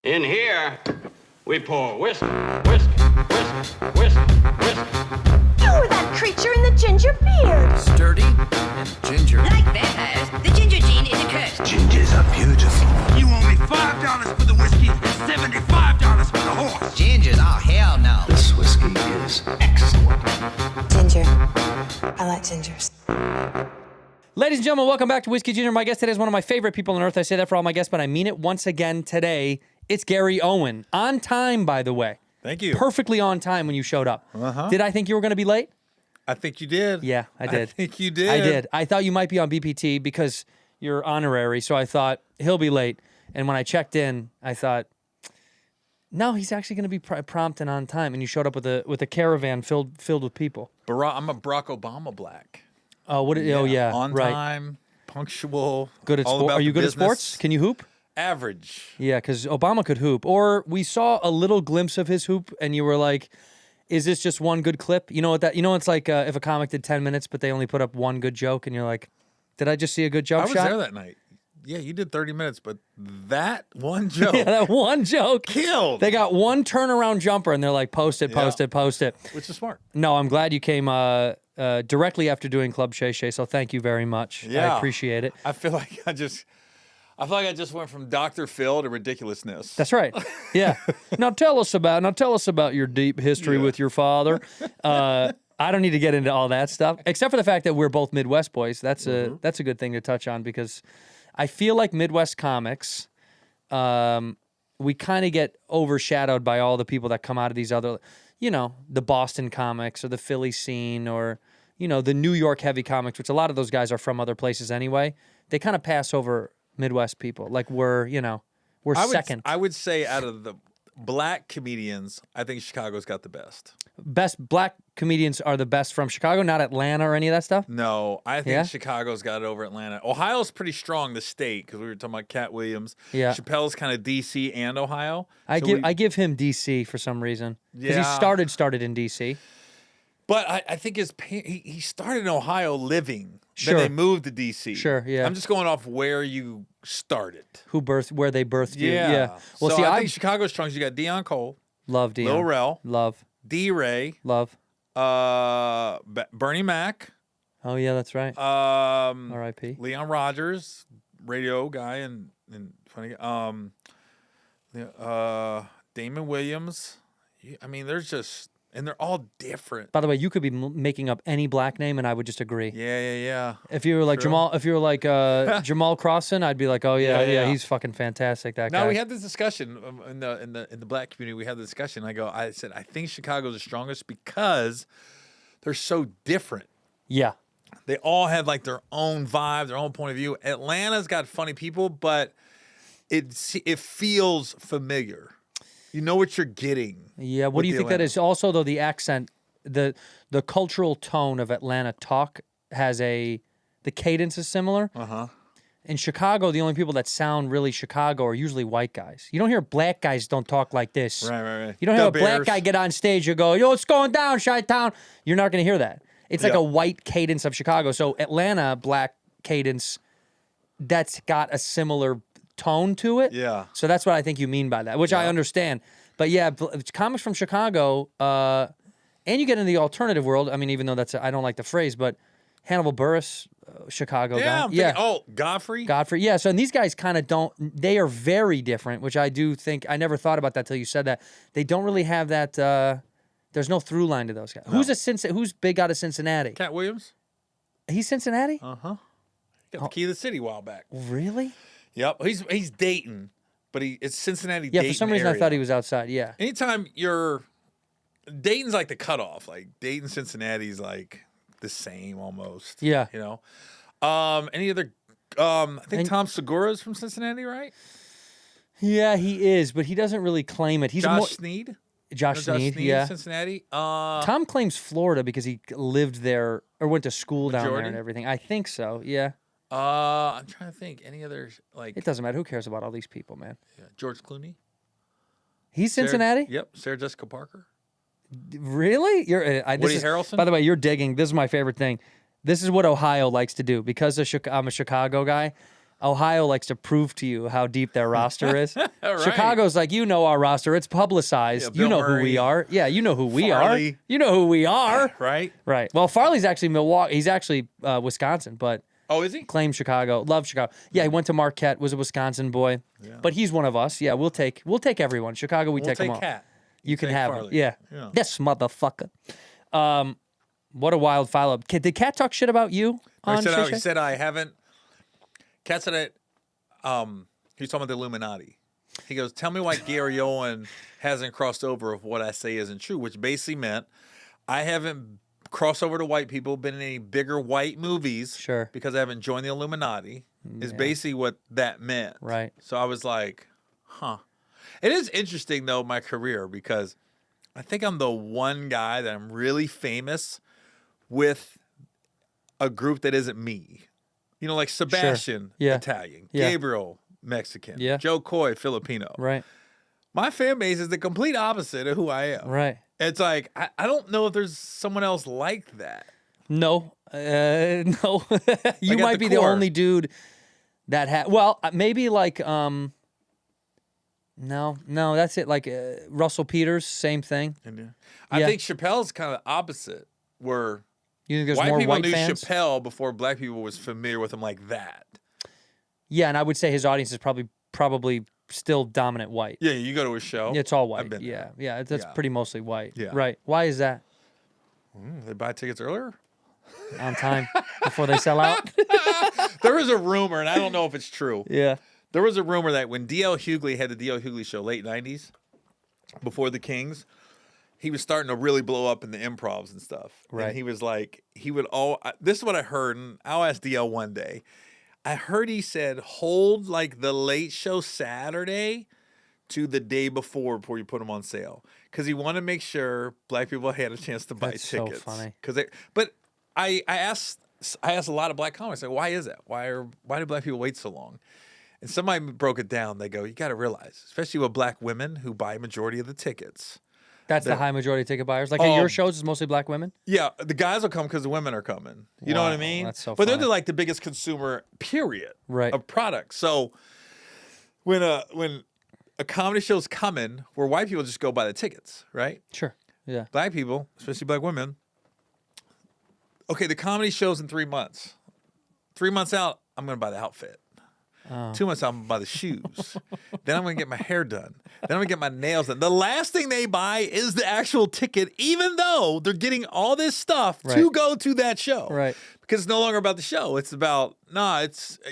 In here, we pour whiskey, whiskey, whiskey, whiskey, whiskey. You were that creature in the ginger beard. Sturdy and ginger. Like vampires, the ginger gene is a curse. Gingers are beautiful. You owe me $5 for the whiskey and $75 for the horse. Gingers? Oh, hell no. This whiskey is excellent. Ginger. I like gingers. Ladies and gentlemen, welcome back to Whiskey Junior. My guest today is one of my favorite people on earth. I say that for all my guests, but I mean it once again today. It's Gary Owen. On time, by the way. Thank you. Perfectly on time when you showed up. Did I think you were going to be late? I think you did. Yeah, I did. I think you did. I did. I thought you might be on BPT because you're honorary, so I thought he'll be late. And when I checked in, I thought, no, he's actually going to be prompt and on time. And you showed up with a caravan filled with people. I'm a Barack Obama black. Oh, what? Oh, yeah. On right. time, punctual. Good at all sports. about Are you the good business. at sports? Can you hoop? Average. Yeah, because Obama could hoop. Or we saw a little glimpse of his hoop, and you were like, is this just one good clip? You know what that? You know, it's like if a comic did 10 minutes, but they only put up one good joke, and you're like, did I just see a good jump shot? I was there that night. Yeah, you did 30 minutes, but that one joke. Yeah, that one joke. Killed. They got one turnaround jumper, and they're like, post it, post it, post it. Which is smart. No, I'm glad you came directly after doing Club Shay Shay, so thank you very much. Yeah. I appreciate it. I feel like I feel like I just went from Dr. Phil to ridiculousness. That's right. Yeah. Now tell us about your deep history with your father. I don't need to get into all that stuff, except for the fact that we're both Midwest boys. That's a good thing to touch on because I feel like Midwest comics, we kind of get overshadowed by all the people that come out of these other, the Boston comics or the Philly scene or, the New York heavy comics, which a lot of those guys are from other places anyway. They kind of pass over Midwest people. Like we're second. I would say out of the black comedians, I think Chicago's got the best. Best black comedians are the best from Chicago, not Atlanta or any of that stuff? No, I think Yeah? Chicago's got it over Atlanta. Ohio's pretty strong, the state, because we were talking about Cat Williams. Yeah. Chappelle's kind of D.C. and Ohio. I So give him DC for some reason. Because he Yeah. started in DC. But I think he started in Ohio living. Sure. Then they moved to D.C. Sure, yeah. I'm just going off where you started. Where they birthed you. Yeah. Well, so see, I I think Chicago's strong. You got Deion Cole, love Dion. Lil Rel, Love. D-Ray, Love. Bernie Mac, Oh, yeah, that's right. R.I.P. Leon Rogers, radio guy and funny. Damon Williams. I mean, there's just, and they're all different. By the way, you could be making up any black name, and I would just agree. Yeah. If you were like True. Jamal, if you were like Jamal Crossan, I'd be like, oh yeah, he's fucking fantastic. That guy. No, we had this discussion in the black community. We had the discussion. I said I think Chicago's the strongest because they're so different. Yeah. They all have like their own vibe, their own point of view. Atlanta's got funny people, but it feels familiar. You know what you're getting. Yeah. What do you think that is? Also, though, the accent, the cultural tone of Atlanta talk has the cadence is similar. In Chicago, the only people that sound really Chicago are usually white guys. You don't hear black guys don't talk like this. Right. You don't hear The a black Bears. guy get on stage and go, yo, it's going down, Chi-Town. You're not going to hear that. It's like a white cadence of Chicago. So Atlanta, black cadence, that's got a similar tone to it. Yeah. So that's what I think you mean by that, which I understand. But yeah, comics from Chicago, and you get in the alternative world. I mean, even though I don't like the phrase, but Hannibal Buress, Chicago guy. I'm thinking, oh, Godfrey. Godfrey. Yeah. So and these guys kind of don't. They are very different, which I do think. I never thought about that till you said that. They don't really have that. There's no through line to those guys. No. Who's big out of Cincinnati? Cat Williams. He's Cincinnati. Got the key to the city a while back. Really? Yep. He's Dayton, but it's Cincinnati. Yeah. Dayton For some reason, area. I thought he was outside. Yeah. Anytime Dayton's like the cutoff. Like Dayton, Cincinnati's like the same almost. Yeah. You know. Any other? I think Tom Segura's from Cincinnati, right? Yeah, he is, but he doesn't really claim it. He's Josh Sneed. Josh Sneed, yeah. Cincinnati. Tom claims Florida because he lived there or went to school down there Jordan? and everything. I think so. Yeah. I'm trying to think. Any other like? It doesn't matter. Who cares about all these people, man? George Clooney. He's Cincinnati. Yep. Sarah Jessica Parker. Really? Woody Harrelson? By the way, you're digging. This is my favorite thing. This is what Ohio likes to do because I'm a Chicago guy. Ohio likes to prove to you how deep their roster is. Right. Chicago's like, you know our roster. It's publicized. Yeah, you Bill know who we Murray, are. Yeah, you know who we Farley. are. You know who we are. Right? Right. Well, Farley's actually Milwaukee. He's actually Wisconsin, but Oh, is he? claimed Chicago. Love Chicago. Yeah, he went to Marquette. Was a Wisconsin boy. Yeah. But he's one of us. Yeah, we'll take everyone. Chicago, we We'll take them take all. Cat. You can take have him. Farley. Yeah. Yeah. Yes, motherfucker. What a wild follow-up. Did Cat talk shit about you on He Shay? said I haven't. Cat said it. He was talking about the Illuminati. He goes, "Tell me why Gary Owen hasn't crossed over of what I say isn't true," which basically meant I haven't crossed over to white people, been in any bigger white movies, Sure. because I haven't joined the Illuminati. Is basically what that meant. Right. So I was like, huh. It is interesting though, my career, because I think I'm the one guy that I'm really famous with a group that isn't me. You know, like Sebastian, Yeah. Italian, Yeah. Gabriel, Mexican, Yeah. Joe Coy, Filipino. Right. My fan base is the complete opposite of who I am. Right. It's like, I don't know if there's someone else like that. No. No. You at might the be the core. only dude that had. Well, maybe like no, that's it. Like Russell Peters, same thing. I Yeah. think Chappelle's kind of the opposite, where You think there's white more people white knew fans? Chappelle before black people was familiar with him like that. Yeah, and I would say his audience is probably still dominant white. Yeah, you go to a show. It's all I've white. been Yeah, there. yeah, that's Yeah. pretty mostly white. Yeah. Right. Why is that? They buy tickets earlier. On time before they sell out. There was a rumor, and I don't know if it's true. Yeah. There was a rumor that when D.L. Hughley had the D.L. Hughley show, late 90s, before the Kings, he was starting to really blow up in the improvs and stuff. Right. And he was like, this is what I heard, and I'll ask D.L. one day. I heard he said, hold like the late show Saturday to the day before you put them on sale. Because he wanted to make sure black people had a chance to buy That's so tickets. funny. But I asked a lot of black comics, like, why is that? Why do black people wait so long? And somebody broke it down. They go, you got to realize, especially with black women who buy a majority of the tickets. That's the high majority of ticket buyers. Like at your shows, it's mostly black women. Yeah, the guys will come because the women are coming. You know what I Wow, mean? that's so But they're funny. like the biggest consumer, period, Right. of products. So when a comedy show's coming, where white people just go buy the tickets, right? Sure. Yeah. Black people, especially black women, okay, the comedy show's in 3 months. 3 months out, I'm going to buy the outfit. 2 months out, I'm going to buy the shoes. Then I'm going to get my hair done. Then I'm going to get my nails done. The last thing they buy is the actual ticket, even though they're getting all this stuff to Right. go to that show. Right. Because it's no longer about the show. It's about,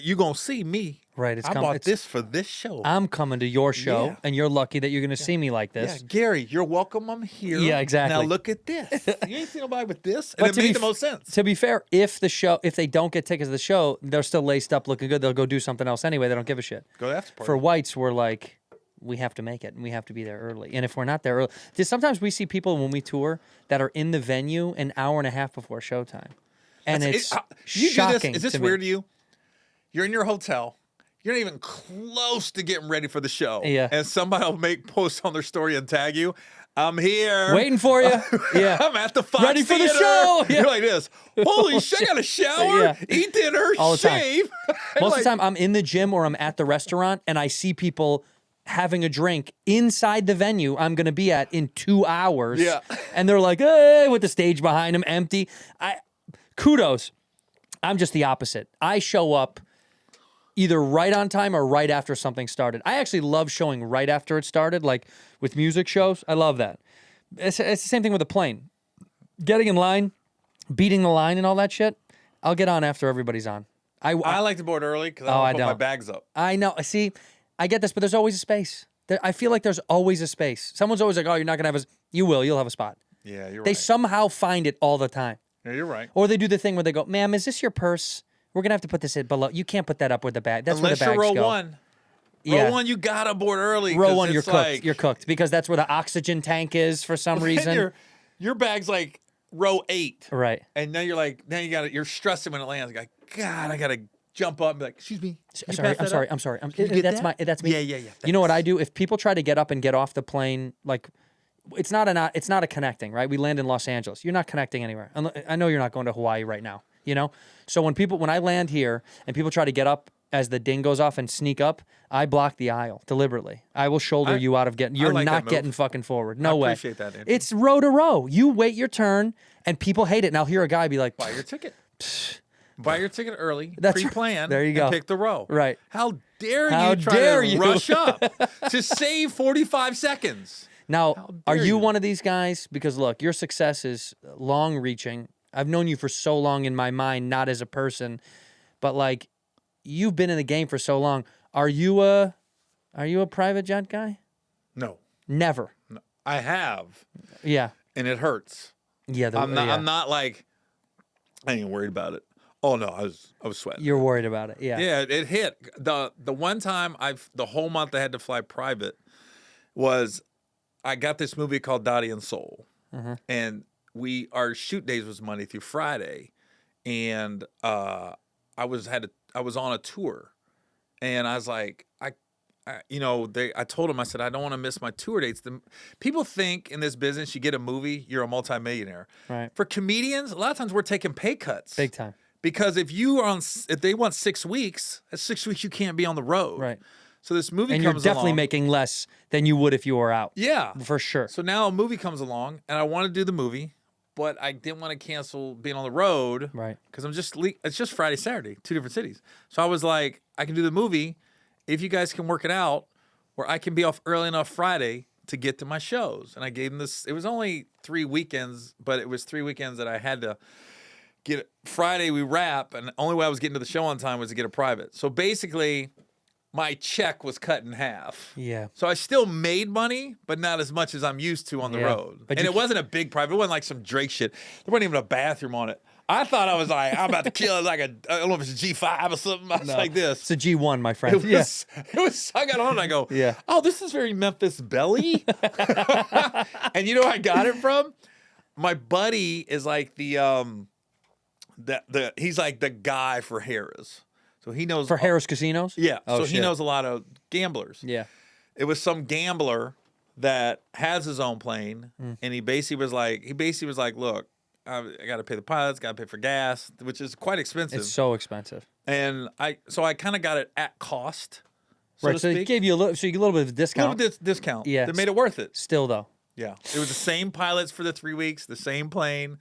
you going to see me. Right, it's I com- bought it's- this for this show. I'm coming to your show, Yeah. and you're lucky that you're going to see me like Yeah, this. Gary, you're welcome. I'm here. Yeah, exactly. Now look at this. You ain't seen nobody with this. And But it to made be the most sense. To be fair, if they don't get tickets to the show, they're still laced up, looking good. They'll go do something else anyway. They don't give a shit. Go to the after party. For whites, we're like, we have to make it, and we have to be there early. And if we're not there early, sometimes we see people when we tour that are in the venue an hour and a half before showtime, and it's you do shocking. this. Is this to weird me. to you? You're in your hotel. You're not even close to getting ready for the show. Yeah. And somebody will make posts on their story and tag you. I'm here. Waiting for you. Yeah. I'm at the Fox Ready for the Theater." show. Yeah. You're like this. Holy shit, I got a shower, Yeah. eat dinner, All the time. shave. Most of the time, I'm in the gym or I'm at the restaurant, and I see people having a drink inside the venue I'm going to be at in 2 hours. Yeah. And they're like, hey, with the stage behind them empty. Kudos. I'm just the opposite. I show up either right on time or right after something started. I actually love showing right after it started, like with music shows. I love that. It's the same thing with a plane. Getting in line, beating the line and all that shit, I'll get on after everybody's on. I like to board early because I Oh, want I to put my don't. bags up. I know. See, I get this, but there's always a space. I feel like there's always a space. Someone's always like, oh, you're not going to have you will. You'll have a spot. Yeah, you're They right. somehow find it all the time. Yeah, you're right. Or they do the thing where they go, ma'am, is this your purse? We're going to have to put this in below. You can't put that up with the bag. That's Unless where the you're bags row go. one. Yeah. Row one, you got to board early. Row 'cause one, you're it's cooked. like- You're cooked because that's where the oxygen tank is for some reason. Your bag's like row 8. Right. And now you're stressing when it lands. Like, God, I got to jump up and be like, excuse me. can you Sorry, pass I'm that sorry. up?" I'm sorry. Can you get that? That's me. Yeah. You know what I do? If people try to get up and get off the plane, like it's not a connecting, right? We land in Los Angeles. You're not connecting anywhere. I know you're not going to Hawaii right now, you know? So when I land here and people try to get up as the ding goes off and sneak up, I block the aisle deliberately. I will shoulder you out of getting. You're like that not move. getting fucking forward. No way. appreciate that, Andrew. It's row to row. You wait your turn, and people hate it. And I'll hear a guy be like, Buy your ticket. Buy your ticket early. That's Pre-plan. there you go. And pick the row. Right. How dare How you try dare to you. rush up to save 45 seconds? Now, are dare you you. one of these guys? Because look, your success is long-reaching. I've known you for so long in my mind, not as a person, but like you've been in the game for so long. Are you a private jet guy? No. Never. No. I have, Yeah. and it hurts. Yeah. I'm not like, I ain't worried about it. Oh no, I was sweating. You're worried about it. Yeah. Yeah, it hit. The one time the whole month I had to fly private was I got this movie called Dottie and Soul. And our shoot days was Monday through Friday. And I was on a tour. And I was like, I told them, I said, I don't want to miss my tour dates. People think in this business, you get a movie, you're a multimillionaire. Right. For comedians, a lot of times we're taking pay cuts. Big time. Because if they want 6 weeks, that's 6 weeks you can't be on the road. Right. So this movie And comes you're definitely along. making less than you would if you were out. Yeah. For sure. So now a movie comes along, and I want to do the movie, but I didn't want to cancel being on the road. Right. Because it's just Friday, Saturday, 2 different cities. So I was like, I can do the movie if you guys can work it out where I can be off early enough Friday to get to my shows. And I gave them this. It was only 3 weekends, but it was 3 weekends that I had to get it. Friday we wrap, and the only way I was getting to the show on time was to get a private. So basically, my check was cut in half. Yeah. So I still made money, but not as much as I'm used to on the Yeah. road. But And you it wasn't a big private. It wasn't like some Drake shit. There wasn't even a bathroom on it. I thought I was like, I'm about to kill it like I don't know if it's a G5 or something. I was like this. It's a G1, my friend. It was, I got on and I go, Yeah. oh, this is very Memphis Belly. And you know where I got it from? My buddy is like he's like the guy for Harrah's. So he knows. For Harris Casinos? Yeah. Oh, so he shit. knows a lot of gamblers. Yeah. It was some gambler that has his own plane. And he basically was like, look, I got to pay the pilots, got to pay for gas, which is quite expensive. It's so expensive. And I kind of got it at cost. So Right. to So they speak. gave you a little bit of a discount. Little discount. Yeah. That made it worth it. Still though. Yeah. It was the same pilots for the 3 weeks, the same plane.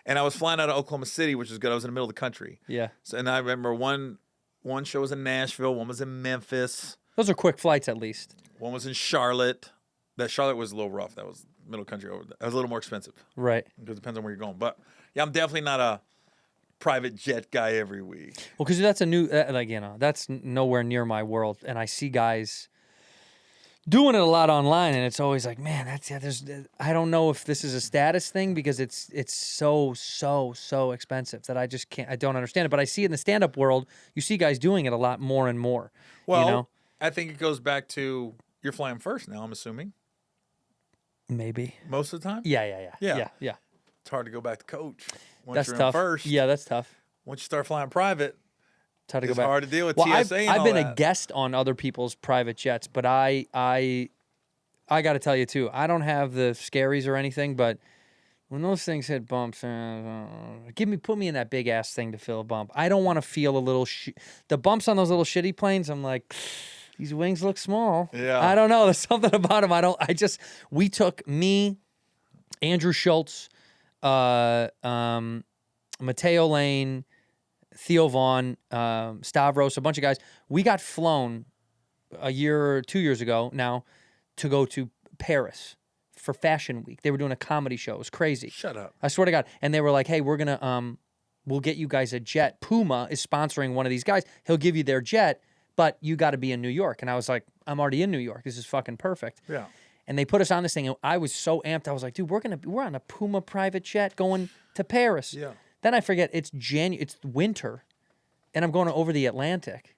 And I was flying out of Oklahoma City, which was good. I was in the middle of the country. Yeah. So, and I remember one show was in Nashville, one was in Memphis, Those are quick flights at least. one was in Charlotte. That Charlotte was a little rough. That was middle country over there. That was a little more expensive. Right. Because it depends on where you're going. But yeah, I'm definitely not a private jet guy every week. Well, because that's a new, that's nowhere near my world. And I see guys doing it a lot online, and it's always like, man, I don't know if this is a status thing because it's so expensive that I don't understand it. But I see it in the stand-up world. You see guys doing it a lot more and more. Well, you know? I think it goes back to you're flying first now, I'm assuming. Maybe. Most of the time? Yeah. It's hard to go back to coach once That's you're tough. in first. Yeah, that's tough. Once you start flying private, It's hard to it's go back. hard to deal with Well, TSA and I've all been that. a guest on other people's private jets, but I got to tell you too, I don't have the scaries or anything, but when those things hit bumps, put me in that big ass thing to feel a bump. I don't want to feel a little the bumps on those little shitty planes. I'm like, these wings look small. Yeah. I don't know. There's something about them. We took me, Andrew Schultz, Mateo Lane, Theo Vaughn, Stavros, a bunch of guys. We got flown a year or 2 years ago now to go to Paris for Fashion Week. They were doing a comedy show. It was crazy. Shut up. I swear to God. And they were like, hey, we're going to, we'll get you guys a jet. Puma is sponsoring one of these guys. He'll give you their jet, but you got to be in New York. And I was like, I'm already in New York. This is fucking perfect. Yeah. And they put us on this thing, and I was so amped. I was like, dude, we're on a Puma private jet going to Paris. Yeah. Then I forget it's winter, and I'm going over the Atlantic.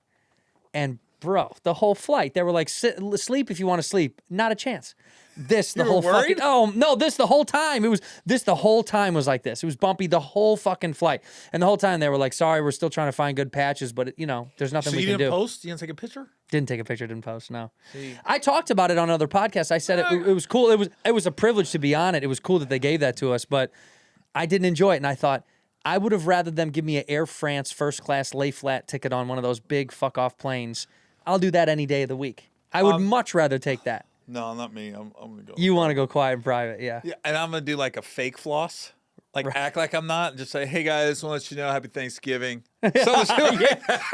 And bro, the whole flight, they were like, sleep if you want to sleep. Not a chance. The whole worried? fucking the whole time. The whole time was like this. It was bumpy the whole fucking flight. And the whole time they were like, sorry, we're still trying to find good patches, but there's nothing So we you can didn't do. post? You didn't take a picture? Didn't take a picture, didn't post, no. I talked about it on other podcasts. I said it was cool. It was a privilege to be on it. It was cool that they gave that to us, but I didn't enjoy it. And I thought, I would have rather them give me an Air France first class lay flat ticket on one of those big fuck off planes. I'll do that any day of the week. I would much rather take that. No, not me. I'm gonna go. You want to go quiet and private, yeah. Yeah, and I'm gonna do like a fake floss. Like act like I'm not, and just say, "Hey guys, just want to let you know, Happy Thanksgiving." Or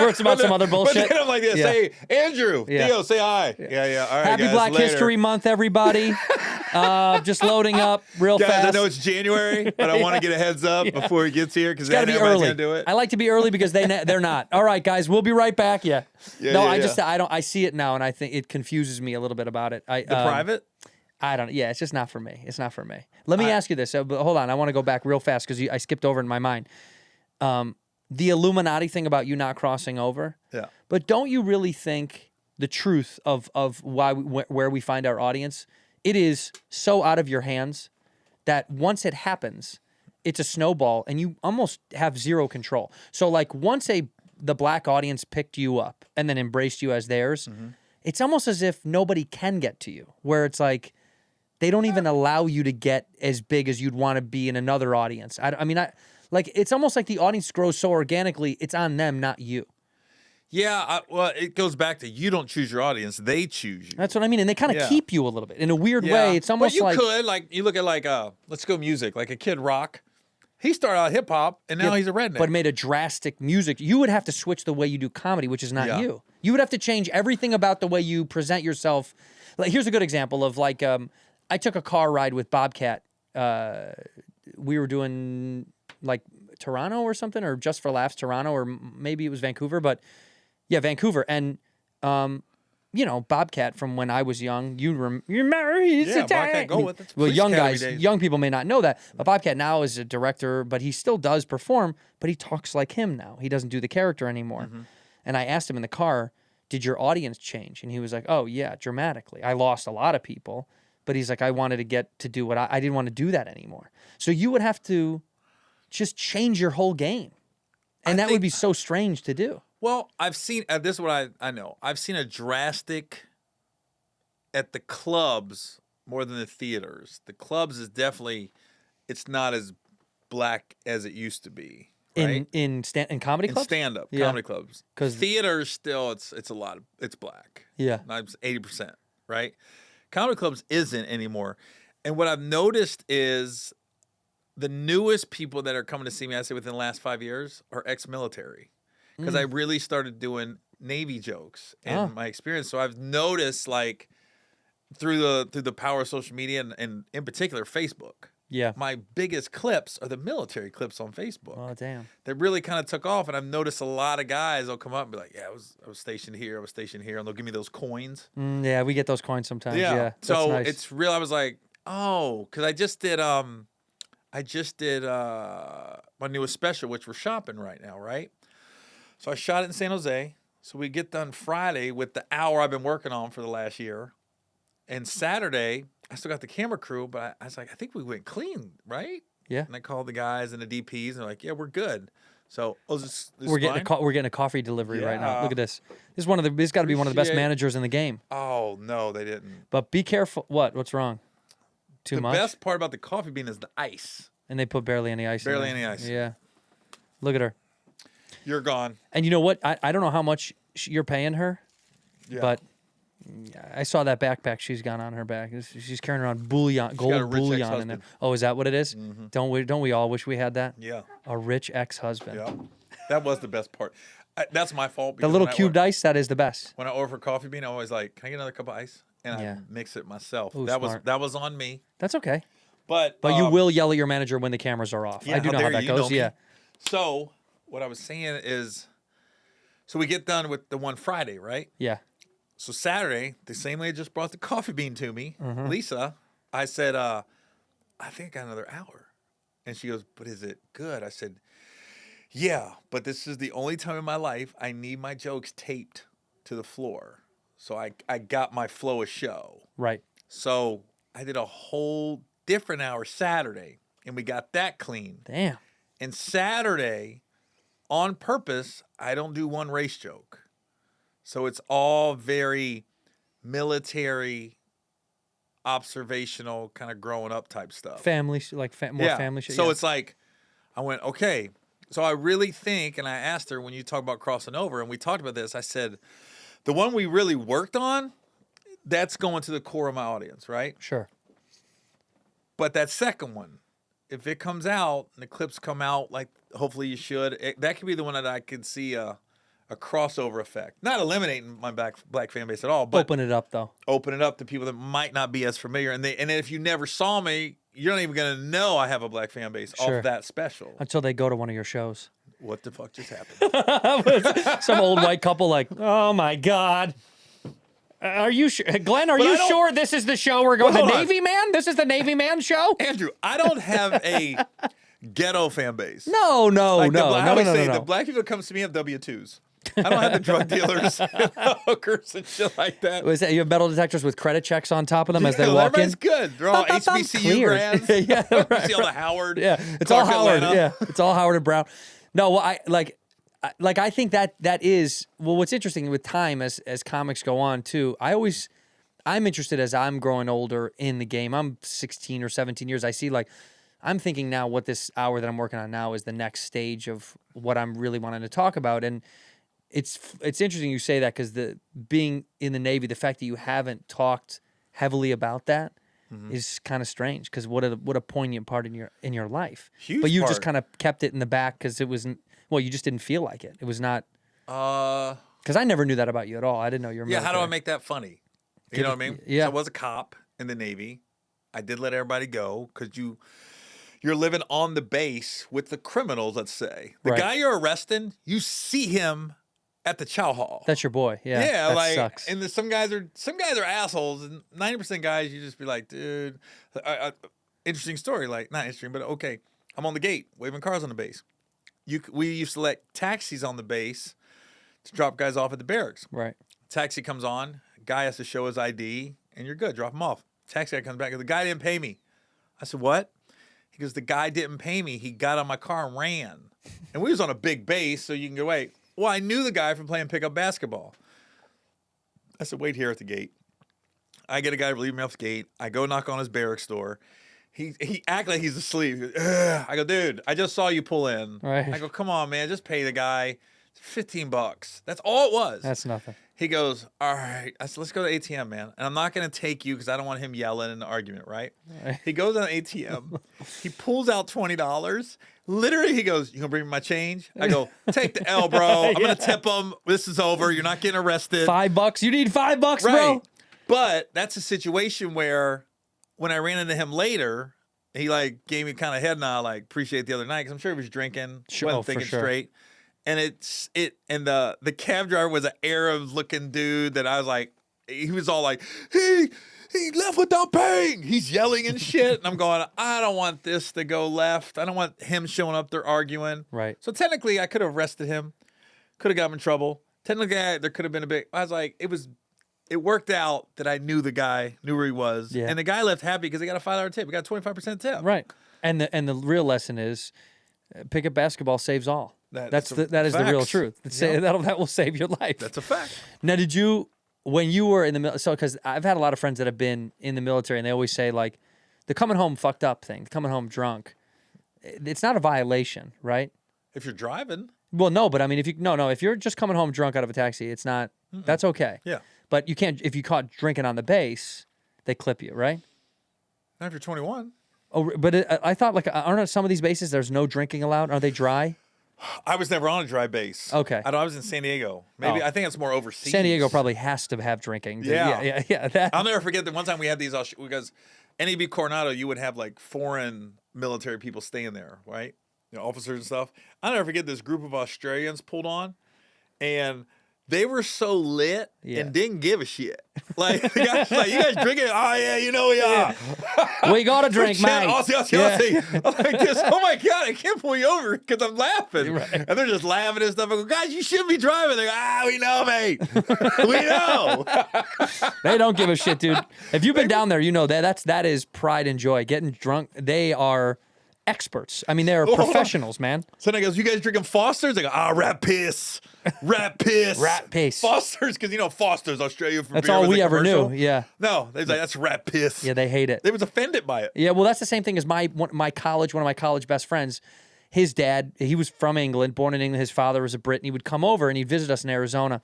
it's about some other bullshit. But then I'm like this. Yeah. Hey, Andrew, Yeah. Theo, say hi. Yeah. All right, Happy guys, Black later. History Month, everybody. Just loading up real Guys, fast. I know it's January, but I want to get a heads up before he gets here because then Gotta be everybody's early. gonna do it. I like to be early because they're not. All right, guys, we'll be right back. Yeah. No, yeah. I see it now, and I think it confuses me a little bit about it. The private. I don't. Yeah, it's just not for me. It's not for me. Let me ask you this. But hold on, I want to go back real fast because I skipped over in my mind. The Illuminati thing about you not crossing over. Yeah. But don't you really think the truth of why where we find our audience? It is so out of your hands that once it happens, it's a snowball, and you almost have zero control. So like once the black audience picked you up and then embraced you as theirs, it's almost as if nobody can get to you. Where it's like, they don't even allow you to get as big as you'd want to be in another audience. I mean, it's almost like the audience grows so organically, it's on them, not you. Yeah, well, it goes back to you don't choose your audience; they choose you. That's what I mean, and they kind of keep you a little bit in a weird way. It's almost but like you could you look at let's go music, like a Kid Rock. He started out hip hop, and now he's a redneck. but made a drastic music. You would have to switch the way you do comedy, which is not you. You would have to change everything about the way you present yourself. Like here's a good example of I took a car ride with Bobcat. We were doing like Toronto or something, or Just for Laughs Toronto, or maybe it was Vancouver, but yeah, Vancouver. And Bobcat from when I was young, you remember he's Bobcat Goldthwait. That's well, Police young Academy guys, days. young people may not know that, but Bobcat now is a director, but he still does perform, but he talks like him now. He doesn't do the character anymore. And I asked him in the car, did your audience change? And he was like, oh yeah, dramatically. I lost a lot of people, but he's like, I wanted to get to do what I didn't want to do that anymore. So you would have to just change your whole game. And that would be so strange to do. Well, I've seen this is what I know. I've seen a drastic at the clubs more than the theaters. The clubs is definitely it's not as black as it used to be. Right? In comedy clubs? Stand up comedy clubs. 'Cause theaters still it's a lot of it's black. Yeah. 80%, right? Comedy clubs isn't anymore. And what I've noticed is the newest people that are coming to see me, I say within the last 5 years, are ex-military. Because I really started doing Navy jokes in my experience. So I've noticed through the power of social media and in particular Facebook. Yeah. My biggest clips are the military clips on Facebook. Oh, damn. That really kind of took off, and I've noticed a lot of guys will come up and be like, "Yeah, I was stationed here, and they'll give me those coins. Yeah, we get those coins sometimes. Yeah. That's so nice. it's real. I was like, oh, because I just did my newest special, which we're shopping right now, right? So I shot it in San Jose. So we get done Friday with the hour I've been working on for the last year, and Saturday I still got the camera crew, but I was like, I think we went clean, right? Yeah. And I called the guys and the DPs, and they're like, yeah, we're good. So we're getting a coffee delivery right now. Yeah. Look at this. This got to be one of the best Appreciate- managers in the game. Oh no, they didn't. But be careful. What's wrong? Too The much. best part about the coffee bean is the ice. And they put barely any ice. Barely in there. any ice. Yeah. Look at her. You're gone. And you know what? I don't know how much you're paying her, but I saw that backpack she's got on her back. She's carrying around bullion, got a gold rich bullion in ex-husband. there. Oh, is that what it is? Don't we all wish we had that? Yeah. A rich ex-husband. Yeah. That was the best part. That's my fault. The because little when I cubed order- ice, that is the best. When I order for coffee bean, I always like, can I get another cup of ice? And Yeah. I mix it myself. Ooh, that smart. was on me. That's okay. But You will yell at your manager when the cameras are off. Yeah, I do know how dare that you, you know goes. me. Yeah. So what I was saying is, so we get done with the one Friday, right? Yeah. So Saturday, the same lady just brought the coffee bean to me, Mm-hmm. Lisa. I said, I think I got another hour. And she goes, but is it good? I said, yeah, but this is the only time in my life I need my jokes taped to the floor. So I got my flow of show. Right. So I did a whole different hour Saturday, and we got that clean. Damn. And Saturday, on purpose, I don't do one race joke. So it's all very military, observational, kind of growing up type stuff. Family, more family shit. So yeah. it's like, I went, okay, So I really think, and I asked her when you talk about crossing over, and we talked about this, I said, the one we really worked on, that's going to the core of my audience, right? Sure. But that second one, if it comes out and the clips come out like hopefully you should, that could be the one that I could see a crossover effect. Not eliminating my black fan base at all, but Open it up, though. open it up to people that might not be as familiar. And if you never saw me, you're not even going to know I have a black fan base Sure. off that special. Until they go to one of your shows. What the fuck just happened? Some old white couple like, oh, my God. Are you sure? Glenn, are But I you don't- sure this is the show we're going? Well, The hold on. Navy Man? This is the Navy Man show? Andrew, I don't have a ghetto fan base. No, no, Like no, I no, always no, say, no, the no. black people that comes to me have W-2s. I don't have the drug dealers, and the hookers, and shit like that. Was that you have metal detectors with credit checks on top of them as they Yeah, walk in? everybody's good. They're all Bum, bum, bum, HBCU cleared. grads. Yeah, You right, see all the Howard. Yeah, it's all Clark Howard. Atlanta. Yeah, it's all Howard and Brown. No, well, I think that is what's interesting with time as comics go on too. I'm interested as I'm growing older in the game. I'm 16 or 17 years. I see I'm thinking now what this hour that I'm working on now is the next stage of what I'm really wanting to talk about. And it's interesting you say that because being in the Navy, the fact that you haven't talked heavily about that is kind of strange because what a poignant part in your life. Huge but you just part. kind of kept it in the back because it wasn't. Well, you just didn't feel like it. It was not. Because I never knew that about you at all. I didn't know you were. Yeah, how do I military. make that funny? You know what I mean? Yeah. So I was a cop in the Navy. I did let everybody go because you're living on the base with the criminals, let's say. The Right. guy you're arresting, you see him at the chow hall. That's your boy. Yeah. Yeah, that like, sucks. and some guys are assholes, and 90% guys, you just be like, dude, interesting story. Like, not interesting, but okay, I'm on the gate, waving cars on the base. We used to let taxis on the base to drop guys off at the barracks. Right. Taxi comes on, guy has to show his ID, and you're good. Drop him off. Taxi guy comes back, the guy didn't pay me. I said, what? He goes, the guy didn't pay me. He got on my car and ran. And we was on a big base, so you can go, wait. Well, I knew the guy from playing pickup basketball. I said, wait here at the gate. I get a guy to relieve me off the gate. I go knock on his barracks door. He act like he's asleep. He goes, ugh. I go, dude, I just saw you pull in. Right. I go, come on, man, just pay the guy $15. That's all it was. That's nothing. He goes, all right. I said, let's go to ATM, man. And I'm not going to take you because I don't want him yelling in the argument, right? He goes on ATM. He pulls out $20. Literally, he goes, you going to bring me my change? I go, take the L, bro. I'm going to tip him. This is over. You're not getting arrested. $5? You need $5, Right. bro? But that's a situation where when I ran into him later, he gave me kind of head nod, appreciate the other night because I'm sure he was drinking, Sure. wasn't Oh, for thinking sure. straight. And the cab driver was an Arab looking dude that I was like, he was all like, he left without paying. He's yelling and shit. And I'm going, I don't want this to go left. I don't want him showing up there arguing. Right. So technically I could have arrested him, could have got him in trouble. Technically there could have been I was like, it worked out that I knew the guy, knew where he was. Yeah. And the guy left happy because he got a $5 tip. He got a 25% tip. Right. And the real lesson is pickup basketball saves all. That is the real facts. truth. Yeah. That will save your life. That's a fact. Now, when you were in the military, so because I've had a lot of friends that have been in the military, and they always say the coming home fucked up thing, the coming home drunk. It's not a violation, right? If you're driving. Well, no, but I mean, if you're just coming home drunk out of a taxi, it's not. That's okay. Yeah. But you can't if you caught drinking on the base, they clip you, right? Not if you're 21. Oh, but I thought aren't some of these bases there's no drinking allowed? Are they dry? I was never on a dry base. Okay. I was in San Diego. Maybe Oh. I think it's more overseas. San Diego probably has to have drinking. Yeah. Yeah. That. I'll never forget that one time we had these because NAB Coronado, you would have foreign military people staying there, right? Officers and stuff. I'll never forget this group of Australians pulled on, and they were so lit and didn't give a shit. The guy's like, you guys drinking? Oh, yeah, you know we are. We got a drink, mate. Aussie. I'm like this. Oh, my God, I can't pull you over because I'm laughing. Right. And they're just laughing and stuff. I go, guys, you shouldn't be driving. They go, we know, mate. We know. They don't give a shit, dude. If you've been down there, you know that is pride and joy. Getting drunk, they are experts. I mean, they are professionals, man. So then I goes, you guys drinking Foster's? I go, rat piss. Rat piss. Rat piss. Foster's, because Foster's, Australia for That's beer all was we a ever commercial. knew. Yeah. No, they was like, that's rat piss. Yeah, they hate it. They was offended by it. Yeah, well, that's the same thing as one of my college best friends. his dad, he was from England, born in England. His father was a Brit, and he would come over and he'd visit us in Arizona.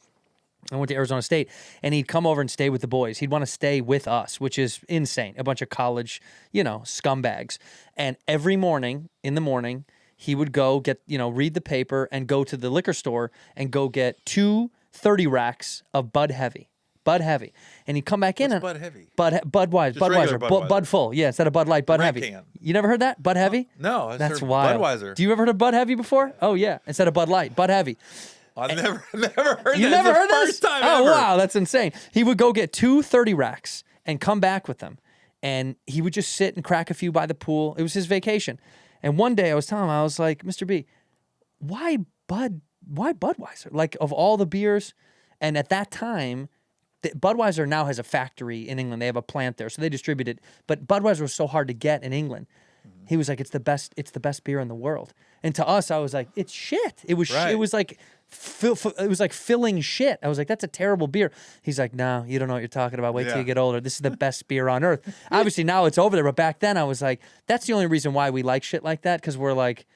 I went to Arizona State, and he'd come over and stay with the boys. He'd want to stay with us, which is insane. A bunch of college, scumbags. And every morning, in the morning, he would go get, read the paper and go to the liquor store and go get 2 30 racks of Bud Heavy. Bud Heavy. And he'd come back in. What's Bud Heavy? Budweiser. Bud Full. Yeah, instead of Bud Light, Bud Red Heavy. can. You never heard that? Bud Heavy? No, That's heard wild. Budweiser. Do you ever heard of Bud Heavy before? Oh, yeah. Instead of Bud Light, Bud Heavy. I've never heard You that. never It's the heard this? first time Oh, ever. wow. That's insane. He would go get 2 30 racks and come back with them. And he would just sit and crack a few by the pool. It was his vacation. And one day I was telling him, I was like, Mr. B, why Budweiser? Like, of all the beers, and at that time, Budweiser now has a factory in England. They have a plant there, so they distribute it. But Budweiser was so hard to get in England. He was like, it's the best beer in the world. And to us, I was like, it's shit. It was Right. it was like it was like filling shit. I was like, that's a terrible beer. He's like, no, you don't know what you're talking about. Wait till Yeah. you get older. This is the best beer on earth. Obviously now it's over there, but back then I was like, that's the only reason why we like shit like that, because we're like,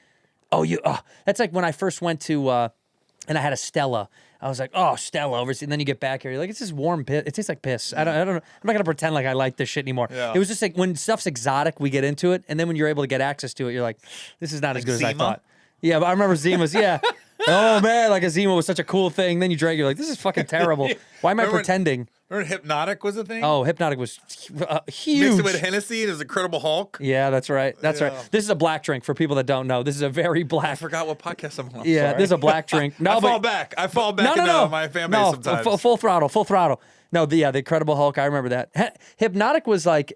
that's like when I first went to and I had a Stella. I was like, oh, Stella overseas. And then you get back here, you're like, it's just warm piss. It tastes like piss. I don't know. I'm not gonna pretend like I like this shit anymore. Yeah. It was just like when stuff's exotic, we get into it, and then when you're able to get access to it, you're like, this is not as good as I Zima? thought. Yeah, but I remember Zima's. Yeah. Oh man, like a Zima was such a cool thing. Then you drank, you're like, this is fucking terrible. Why am I Remember- pretending? Remember Hypnotic was a thing? Oh, Hypnotic was huge. Mixed it with Hennessy, and it was Incredible Hulk. Yeah, that's right. That's right. This is a black drink for people that don't know. This is a very I black. forgot what podcast I'm on. Yeah, Sorry. this is a black drink. No, I fall but back. I fall back into my fan base sometimes. Full throttle, full throttle. No, the Incredible Hulk. I remember that. Hypnotic was like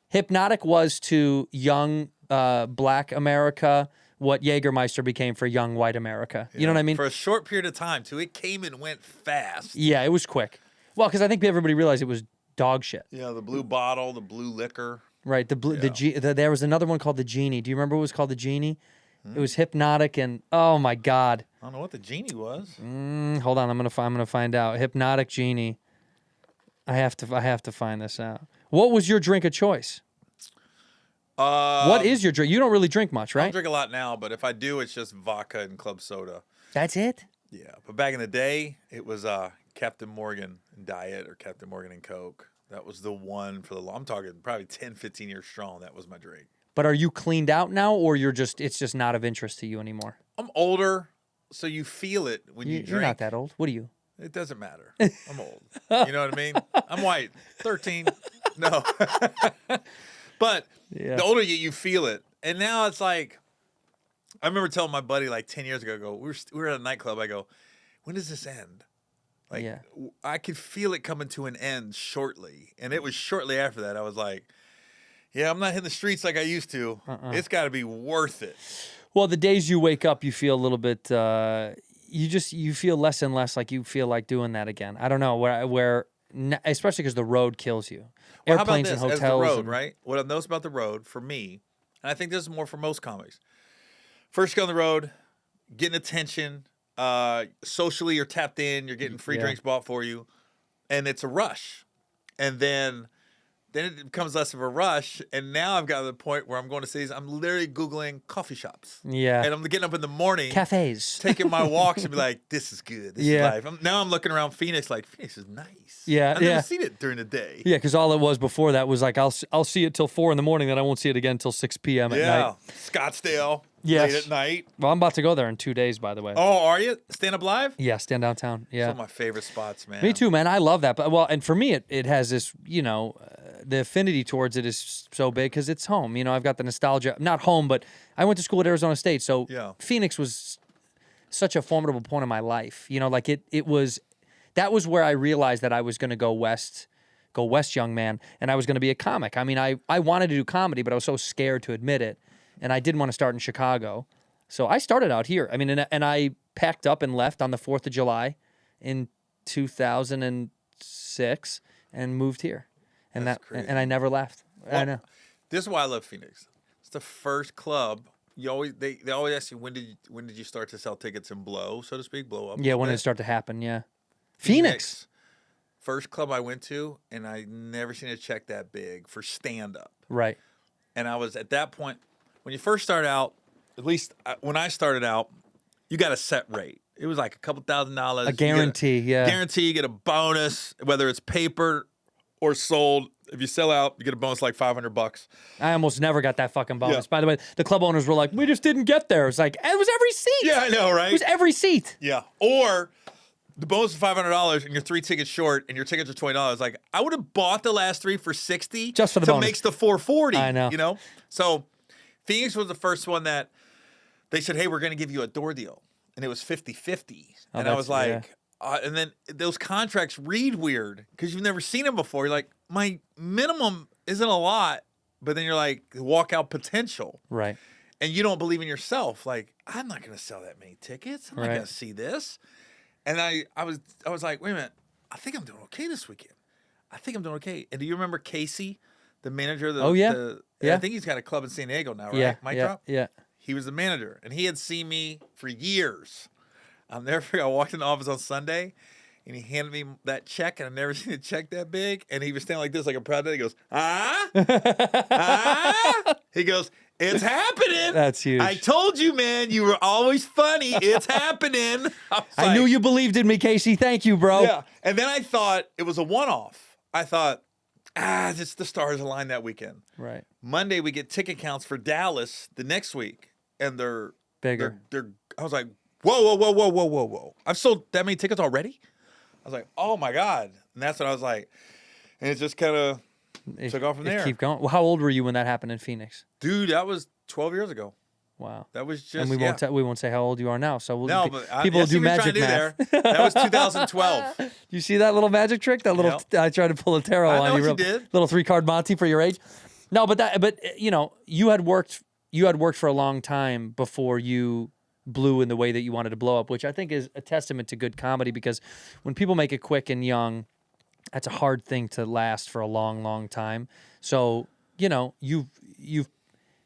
Hypnotic was to young black America what Jägermeister became for young white America. You know what I mean? For a short period of time, too. It came and went fast. Yeah, it was quick. Well, because I think everybody realized it was dog shit. Yeah, the blue bottle, the blue liquor. Right. There was another one called the Genie. Do you remember what was called the Genie? It was Hypnotic and oh my God. I don't know what the Genie was. Hold on, I'm gonna find out. Hypnotic Genie. I have to find this out. What was your drink of choice? What is your drink? You don't really drink much, I right? don't drink a lot now, but if I do, it's just vodka and club soda. That's it? Yeah, but back in the day, it was Captain Morgan Diet or Captain Morgan and Coke. That was the one for I'm talking probably 10, 15 years strong. That was my drink. But are you cleaned out now, or it's just not of interest to you anymore? I'm older, so you feel it when you drink. You're not that old. What are you? It doesn't matter. I'm old. You know what I mean? I'm white. 13. No. But the older you feel it. And now it's like, I remember telling my buddy like 10 years ago, we were at a nightclub. I go, when does this end? Like, Yeah. I could feel it coming to an end shortly. And it was shortly after that. I was like, yeah, I'm not hitting the streets like I used to. It's got to be worth it. Well, the days you wake up, you feel a little bit. You feel less and less like you feel like doing that again. I don't know especially because the road kills you. Well, how about Airplanes this? and As hotels. the road, and- right? What I've noticed about the road for me, and I think this is more for most comics. First, you go on the road, getting attention. Socially, you're tapped in. You're getting free drinks bought for you, and it's a rush. And then it becomes less of a rush. And now I've got to the point where I'm going to cities. I'm literally Googling coffee shops. Yeah. And I'm getting up in the morning, Cafes. taking my walks, and be like, "This is good. This Yeah. is life." Now I'm looking around Phoenix, like Phoenix is nice. Yeah, I've yeah. never seen it during the day. Yeah, because all it was before that was like I'll see it till 4 a.m, then I won't see it again till 6 p.m. at Yeah, night. Scottsdale. Yes. Late at night. Well, I'm about to go there in 2 days, by the way. Oh, are you? Stand Up Live? Yeah, stand downtown. Yeah. It's one of my favorite spots, man. Me too, man. I love that. But and for me, it has this, the affinity towards it is so big because it's home. I've got the nostalgia. Not home, but I went to school at Arizona State, so Yeah. Phoenix was such a formidable point in my life. That was where I realized that I was going to go west, young man, and I was going to be a comic. I mean, I wanted to do comedy, but I was so scared to admit it, and I didn't want to start in Chicago. So I started out here. I mean, and I packed up and left on the 4th of July in 2006 and moved here. And That's crazy. and I never left. I Well, know. This is why I love Phoenix. It's the first club. They always ask you when did you start to sell tickets and blow, so to speak, blow up. a Yeah, little when bit? it started to happen, yeah. Phoenix. First club I went to, and I never seen a check that big for stand up. Right. And I was at that point, when you first start out, at least when I started out, you got a set rate. It was like a couple $1,000s. A guarantee, yeah. Guarantee, you get a bonus, whether it's paper or sold. If you sell out, you get a bonus like $500. I almost never got that fucking bonus. Yeah. By the way, the club owners were like, we just didn't get there. It's like, it was every seat. Yeah, I know, right? It was every seat. Yeah. Or the bonus is $500 and you're 3 tickets short and your tickets are $20. Like, I would have bought the last 3 for $60 just for the to bonus. makes the $440. I know. You know? So Phoenix was the first one that they said, hey, we're going to give you a door deal. And it was 50-50. Oh, And I was like, yeah. and then those contracts read weird because you've never seen them before. You're like, my minimum isn't a lot, but then you're like, walkout potential. Right. And you don't believe in yourself. Like, I'm not going to sell that many tickets. I'm not Right. going to see this. And I was like, wait a minute. I think I'm doing okay this weekend. I think I'm doing okay. And do you remember Casey, the manager? Oh, yeah. Yeah. I think he's got a club in San Diego now, right? Yeah. Mic yeah. drop? Yeah. He was the manager, and he had seen me for years. I'll never forget. I walked in the office on Sunday, and he handed me that check, and I've never seen a check that big. And he was standing like this, like a proud dad. He goes, He goes, it's happening. That's huge. I told you, man. You were always funny. It's happening. I knew you believed in me, Casey. Thank you, bro. Yeah. And then I thought it was a one-off. I thought, just the stars aligned that weekend. Right. Monday, we get ticket counts for Dallas the next week, and they're Bigger. They're I was like, whoa. I've sold that many tickets already? I was like, oh my God. And that's what I was like. And it just kind of took off from there. Keep going. Well, how old were you when that happened in Phoenix? Dude, that was 12 years ago. Wow. That was just, And we won't say how old you are now. So we'll, No, but people I will see do what you're trying magic to do math. there. That was 2012. You see that little magic trick? That little I tried to pull a tarot I on know you. what you did. Little 3-card Monty for your age. No, but you know, you had worked for a long time before you blew in the way that you wanted to blow up, which I think is a testament to good comedy, because when people make it quick and young, that's a hard thing to last for a long, long time. So, you know, you've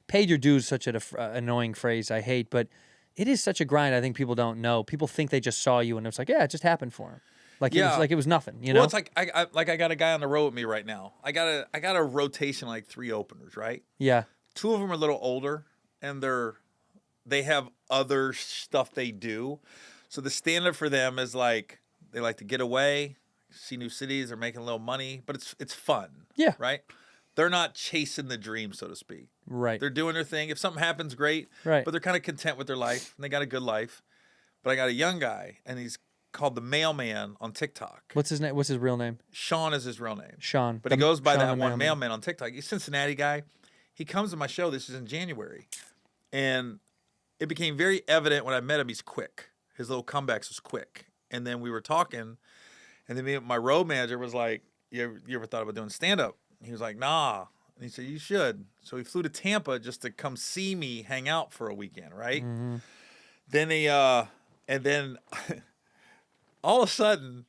paid your dues, such an annoying phrase I hate, but it is such a grind. I think people don't know. People think they just saw you and it's like, yeah, it just happened for him. Like it was nothing, you know? Well, it's like I got a guy on the road with me right now. I got a rotation, like 3 openers, right? Yeah. 2 of them are a little older, and they have other stuff they do. So the standard for them is like they like to get away, see new cities, they're making a little money, but it's fun. Yeah. Right? They're not chasing the dream, so to speak. Right. They're doing their thing. If something happens, great. Right. But they're kind of content with their life, and they got a good life. But I got a young guy, and he's called the Mailman on TikTok. What's his name? What's his real name? Sean is his real name. Sean. But he goes by Sean that the one Mailman. Mailman on TikTok. He's a Cincinnati guy. He comes to my show. This is in January. And it became very evident when I met him, he's quick. His little comebacks was quick. And then we were talking, and then my road manager was like, you ever thought about doing stand-up? He was like, nah. And he said, you should. So he flew to Tampa just to come see me hang out for a weekend, right? Mm-hmm. Then all of a sudden,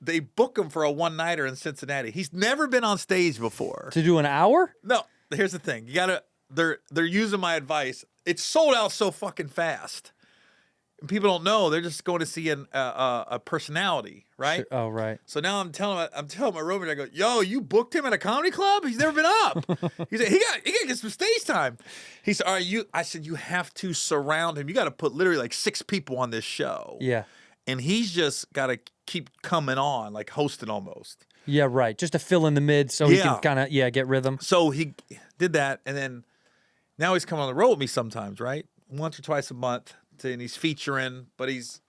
they book him for a one-nighter in Cincinnati. He's never been on stage before. To do an hour? No, here's the thing. You gotta. They're using my advice. It's sold out so fucking fast. And people don't know. They're just going to see a personality, right? Sure. Oh, right. So now I'm telling my roommate, I go, yo, you booked him at a comedy club? He's never been up. He said, he got to get some stage time. He said, all right, I said, you have to surround him. You got to put literally like 6 people on this show. Yeah. And he's just got to keep coming on, like hosting almost. Yeah, right. Just to fill in the mid so he can kind of, get rhythm. So he did that, and then now he's coming on the road with me sometimes, right? Once or twice a month, and he's featuring, but he's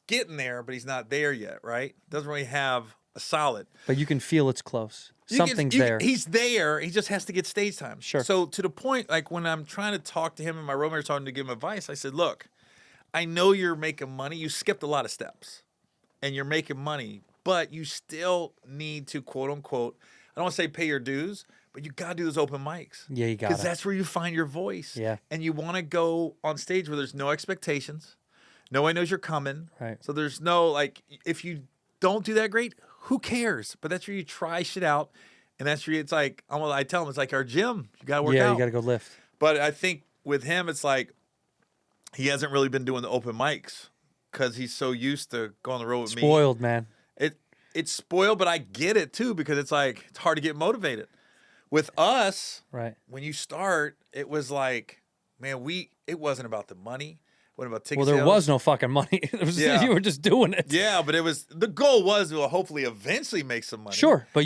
getting there, but he's not there yet, right? Doesn't really have a solid. But you can feel it's close. Something's there. He's there. He just has to get stage time. Sure. So to the point, like when I'm trying to talk to him and my roommate's talking to give him advice, I said, look, I know you're making money. You skipped a lot of steps, and you're making money, but you still need to, quote unquote, I don't want to say pay your dues, but you got to do those open mics. Yeah, you got to. Because that's where you find your voice. Yeah. And you want to go on stage where there's no expectations. No one knows you're coming. Right. So there's no, like, if you don't do that great, who cares? But that's where you try shit out. And that's where it's like, I tell them, it's like our gym. You got to work out. Yeah, you got to go lift. But I think with him, it's like he hasn't really been doing the open mics because he's so used to going on the road with me. Spoiled, man. It's spoiled, but I get it too because it's like it's hard to get motivated. With us, right? When you start, it was like man, it wasn't about the money. It wasn't about ticket Well, there sales. was no fucking money. It was you were just doing it. Yeah, but the goal was to hopefully eventually make some money. Sure, but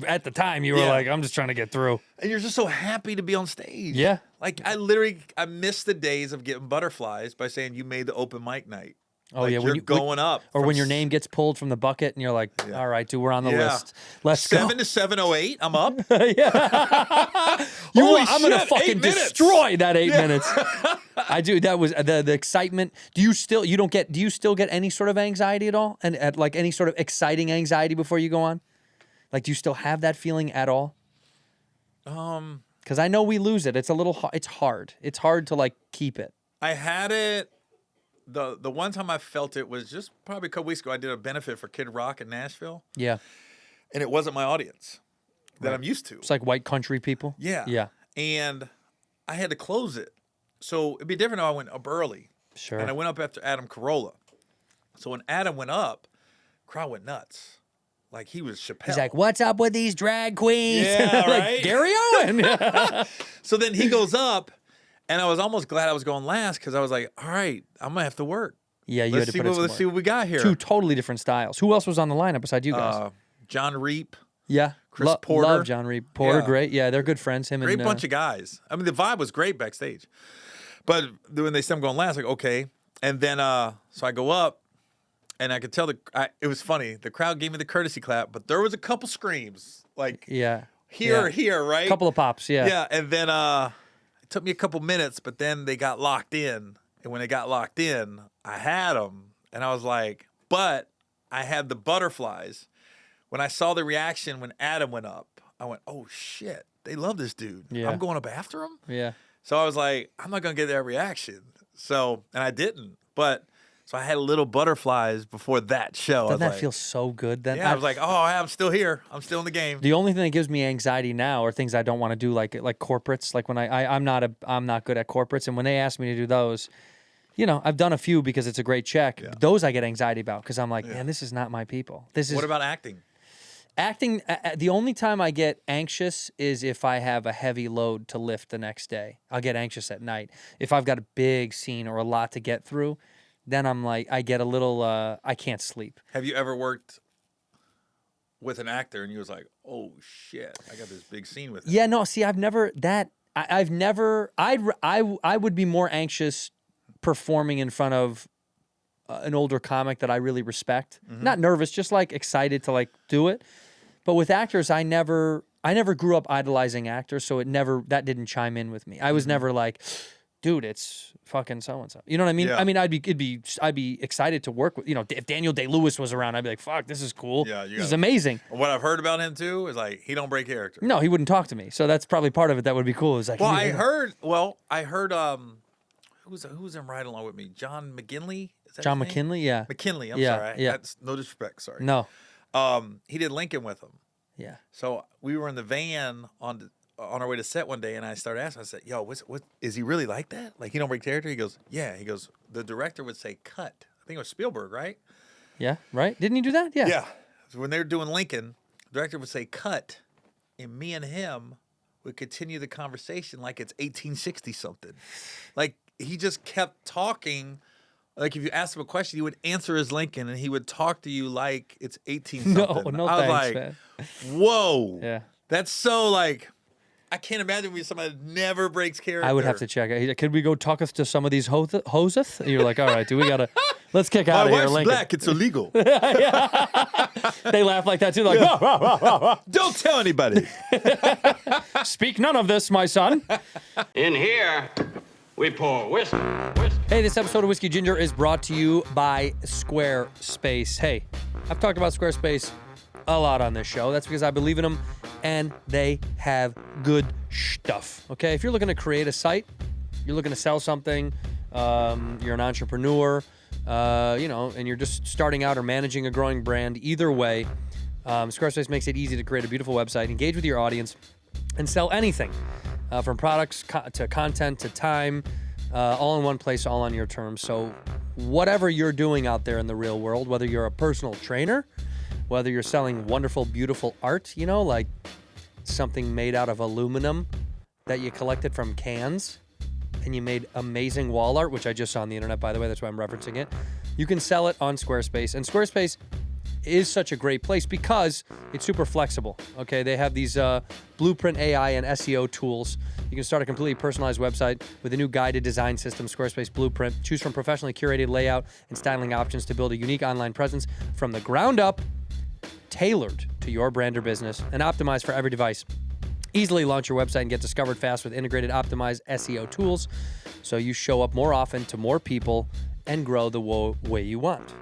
at the time you were like, I'm just trying to get through. And you're just so happy to be on stage. Yeah. Like I missed the days of getting butterflies by saying you made the open mic night. Oh like yeah, you're going up, or when your name gets pulled from the bucket, and you're like, "All right, dude, we're on the list. Let's go." 7 to 7:08, I'm up. I'm gonna fucking destroy that 8 minutes. I do. That was the excitement. Do you still get any sort of anxiety at all, and at like any sort of exciting anxiety before you go on? Like, do you still have that feeling at all? Because I know we lose it. It's it's hard. It's hard to like keep it. I had it. The one time I felt it was just probably a couple weeks ago. I did a benefit for Kid Rock in Nashville. Yeah. And it wasn't my audience that I'm used to. It's like white country people. Yeah. Yeah. And I had to close it. So it'd be different if I went up early. Sure. And I went up after Adam Carolla. So when Adam went up, crowd went nuts. Like he was Chappelle. He's like, "What's up with these drag queens?" Yeah, like, right? Gary Owen. So then he goes up, and I was almost glad I was going last because I was like, all right, I'm going to have to work. Yeah, you Let's had to see put in some let's see work. what we got here. Two totally different styles. Who else was on the lineup beside you guys? John Reap. Yeah. Chris Porter. Love John Reap. Porter, Yeah. great. Yeah, they're good friends. Him Great and bunch of guys. I mean, the vibe was great backstage. But when they said I'm going last, like, okay. And then, so I go up, and I could tell it was funny. The crowd gave me the courtesy clap, but there was a couple screams. Like, yeah. here, right? A couple of pops, yeah. Yeah, and then it took me a couple minutes, but then they got locked in. And when they got locked in, I had them. And I was like, but I had the butterflies. When I saw the reaction when Adam went up, I went, oh, shit. They love this dude. Yeah. I'm going up after him? Yeah. So I was like, I'm not going to get that reaction. So, and I didn't. But, so I had little butterflies before that show. Doesn't that feel so good then? Yeah, I was like, oh, I'm still here. I'm still in the game. The only thing that gives me anxiety now are things I don't want to do, like corporates. Like when I'm not good at corporates, and when they ask me to do those, you know, I've done a few because it's a great check. Yeah. Those I get anxiety about because I'm like, man, this is not my people. This is What about acting? acting. The only time I get anxious is if I have a heavy load to lift the next day. I'll get anxious at night. If I've got a big scene or a lot to get through, then I'm like, I get a little, I can't sleep. Have you ever worked with an actor and you was like, oh shit, I got this big scene with him? Yeah, no, see, I've never, I would be more anxious performing in front of an older comic that I really respect. Not nervous, just like excited to like do it. But with actors, I never grew up idolizing actors, so that didn't chime in with me. I was never like, dude, it's fucking so and so. You know what I mean? Yeah. I mean, I'd be excited to work with. You know, if Daniel Day-Lewis was around, I'd be like, fuck, this is cool. Yeah, this is amazing. What I've heard about him too is like he don't break character. No, he wouldn't talk to me. So that's probably part of it. That would be cool. It's like, Well, I heard who's in Ride Along with Me? John McGinley? Is that John his name? McKinley, yeah. McKinley, I'm Yeah, sorry. yeah. That's no disrespect, sorry. No, He did Lincoln with him. yeah. So we were in the van on our way to set one day, and I started asking. I said, "Yo, what is he really like that? Like he don't break character?" He goes, "Yeah." He goes, "The director would say cut." I think it was Spielberg, right? Yeah, right? Didn't he do that? Yeah. Yeah. So when they were doing Lincoln, the director would say cut, and me and him would continue the conversation like it's 1860 something. Like he just kept talking. Like if you asked him a question, he would answer as Lincoln, and he would talk to you like it's 18 something. No, I was thanks, like, man. whoa. Yeah. That's so like, I can't imagine being somebody that never breaks character. I would have to check. Could we go talketh to some of these hoseth? And you're like, all right, dude, we gotta let's kick out My of here, wife's Lincoln. black. It's illegal. They laugh like that too. Like, "Wah, wah, wah, wah, wah." Don't tell anybody. Speak none of this, my son. In here, we pour whiskey. Hey, this episode of Whiskey Ginger is brought to you by SQUARESPACE. Hey, I've talked about SQUARESPACE a lot on this show. That's because I believe in them, and they have good stuff. Okay, if you're looking to create a site, you're looking to sell something, you're an entrepreneur, and you're just starting out or managing a growing brand, either way, SQUARESPACE makes it easy to create a beautiful website, engage with your audience, and sell anything from products to content to time, all in one place, all on your terms. So whatever you're doing out there in the real world, whether you're a personal trainer, whether you're selling wonderful, beautiful art, like something made out of aluminum that you collected from cans, and you made amazing wall art, which I just saw on the internet, by the way, that's why I'm referencing it, you can sell it on Squarespace. And Squarespace is such a great place because it's super flexible. Okay, they have these blueprint AI and SEO tools. You can start a completely personalized website with a new guided design system, Squarespace Blueprint. Choose from professionally curated layout and styling options to build a unique online presence from the ground up, tailored to your brand or business, and optimized for every device. Easily launch your website and get discovered fast with integrated, optimized SEO tools, so you show up more often to more people and grow the way you want.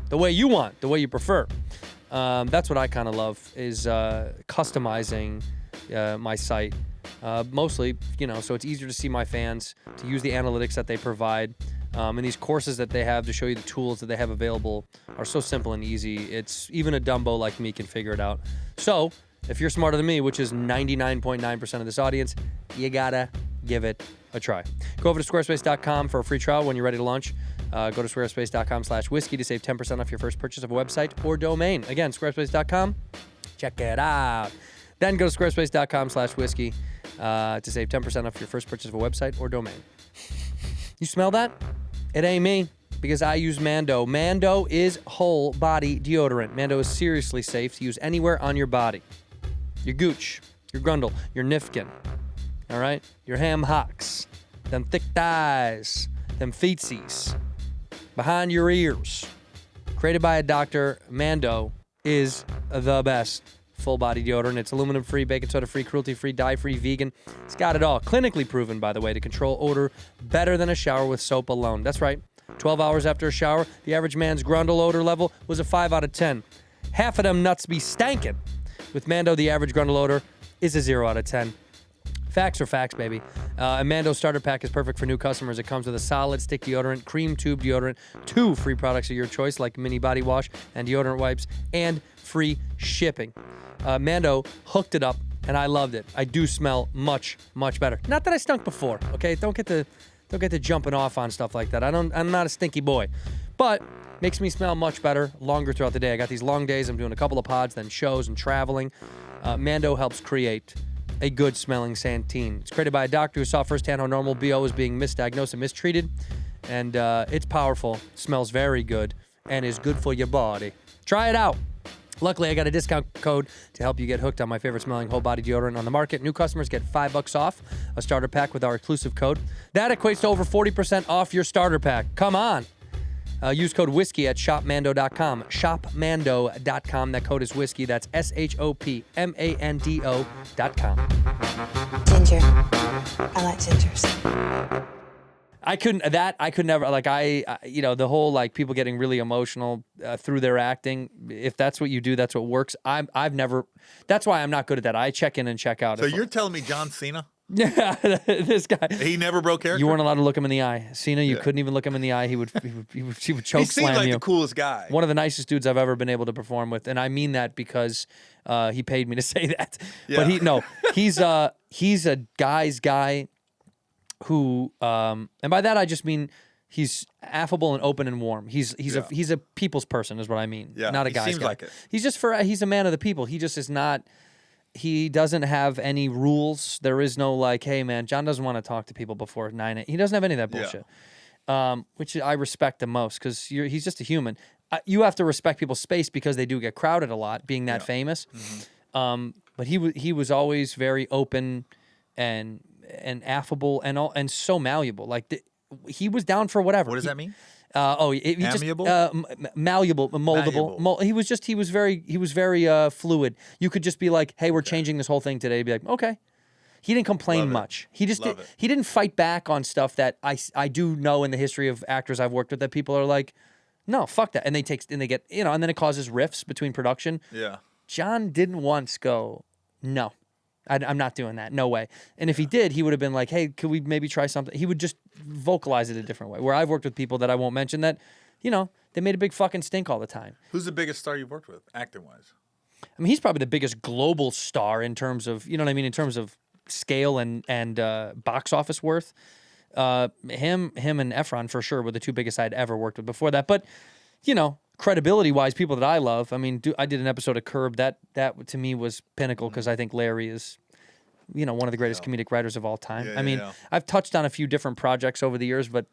The way you want, the way you prefer. That's what I kind of love, is customizing my site. Mostly, so it's easier to see my fans, to use the analytics that they provide. And these courses that they have to show you the tools that they have available are so simple and easy. It's even a Dumbo like me can figure it out. So if you're smarter than me, which is 99.9% of this audience, you gotta give it a try. Go over to squarespace.com for a free trial when you're ready to launch. Go to squarespace.com/whiskey to save 10% off your first purchase of a website or domain. Again, squarespace.com. Check it out. Then go to squarespace.com/whiskey to save 10% off your first purchase of a website or domain. You smell that? It ain't me, because I use MANDO. MANDO is whole body deodorant. MANDO is seriously safe to use anywhere on your body. Your gooch, your grundle, your nifkin, all right? Your ham hocks, them thick thighs, them feetsies, behind your ears. Created by a doctor, MANDO is the best full body deodorant. It's aluminum free, baking soda free, cruelty free, dye free, vegan. It's got it all. Clinically proven, by the way, to control odor better than a shower with soap alone. That's right. 12 hours after a shower, the average man's grundle odor level was a 5 out of 10. Half of them nuts be stankin'. With MANDO, the average grundle odor is a 0 out of 10. Facts are facts, baby. A MANDO starter pack is perfect for new customers. It comes with a solid stick deodorant, cream tube deodorant, 2 free products of your choice like mini body wash and deodorant wipes, and free shipping. MANDO hooked it up, and I loved it. I do smell much, much better. Not that I stunk before, okay? Don't get to jumping off on stuff like that. I'm not a stinky boy. But makes me smell much better longer throughout the day. I got these long days. I'm doing a couple of pods, then shows and traveling. MANDO helps create a good smelling Santeen. It's created by a doctor who saw firsthand how normal BO is being misdiagnosed and mistreated. And it's powerful, smells very good, and is good for your body. Try it out. Luckily, I got a discount code to help you get hooked on my favorite smelling whole body deodorant on the market. New customers get $5 off a starter pack with our exclusive code. That equates to over 40% off your starter pack. Come on. Use code whiskey at shopmando.com. Shopmando.com. That code is whiskey. That's SHOPMANDO.com. Ginger. I like gingers. I could never, like, the whole, like, people getting really emotional through their acting. If that's what you do, that's what works. I've never, that's why I'm not good at that. I check in and check out. So you're telling me John Cena? Yeah, this guy. He never broke character? You weren't allowed to look him in the eye. Cena, you couldn't even look him in the eye. He would choke He seemed slam like you. the coolest guy. One of the nicest dudes I've ever been able to perform with, and I mean that because he paid me to say that. Yeah. But he's a guy's guy who, and by that I just mean he's affable and open and warm. He's a people's person is what I mean. Yeah, not a he guy's seems guy. like it. He's a man of the people. He just is not. He doesn't have any rules. There is no like, hey man, John doesn't want to talk to people before 9 a.m. He doesn't have any of that bullshit. Which I respect the most because he's just a human. You have to respect people's space because they do get crowded a lot, being that famous. Mm-hmm. But he was always very open and affable and so malleable. Like he was down for whatever. What does that mean? Amiable? Malleable, moldable. He was very fluid. You could just be like, "Hey, we're changing this whole thing today." He'd be like, "Okay." He didn't complain much. He just he didn't fight back on stuff that I do know in the history of actors I've worked with that people are like, "No, fuck that," and they get and then it causes rifts between production. Yeah. John didn't once go, "No, I'm not doing that. No way." And if he did, he would have been like, "Hey, could we maybe try something?" He would just vocalize it a different way. Where I've worked with people that I won't mention that, they made a big fucking stink all the time. Who's the biggest star you've worked with, acting-wise? I mean, he's probably the biggest global star in terms of, in terms of scale and box office worth. Him and Efron for sure were the two biggest I'd ever worked with before that. But, credibility-wise, people that I love, I mean, I did an episode of Curb. That to me was pinnacle because I think Larry is one of the greatest comedic writers of all time. Yeah, I mean, yeah. I've touched on a few different projects over the years, but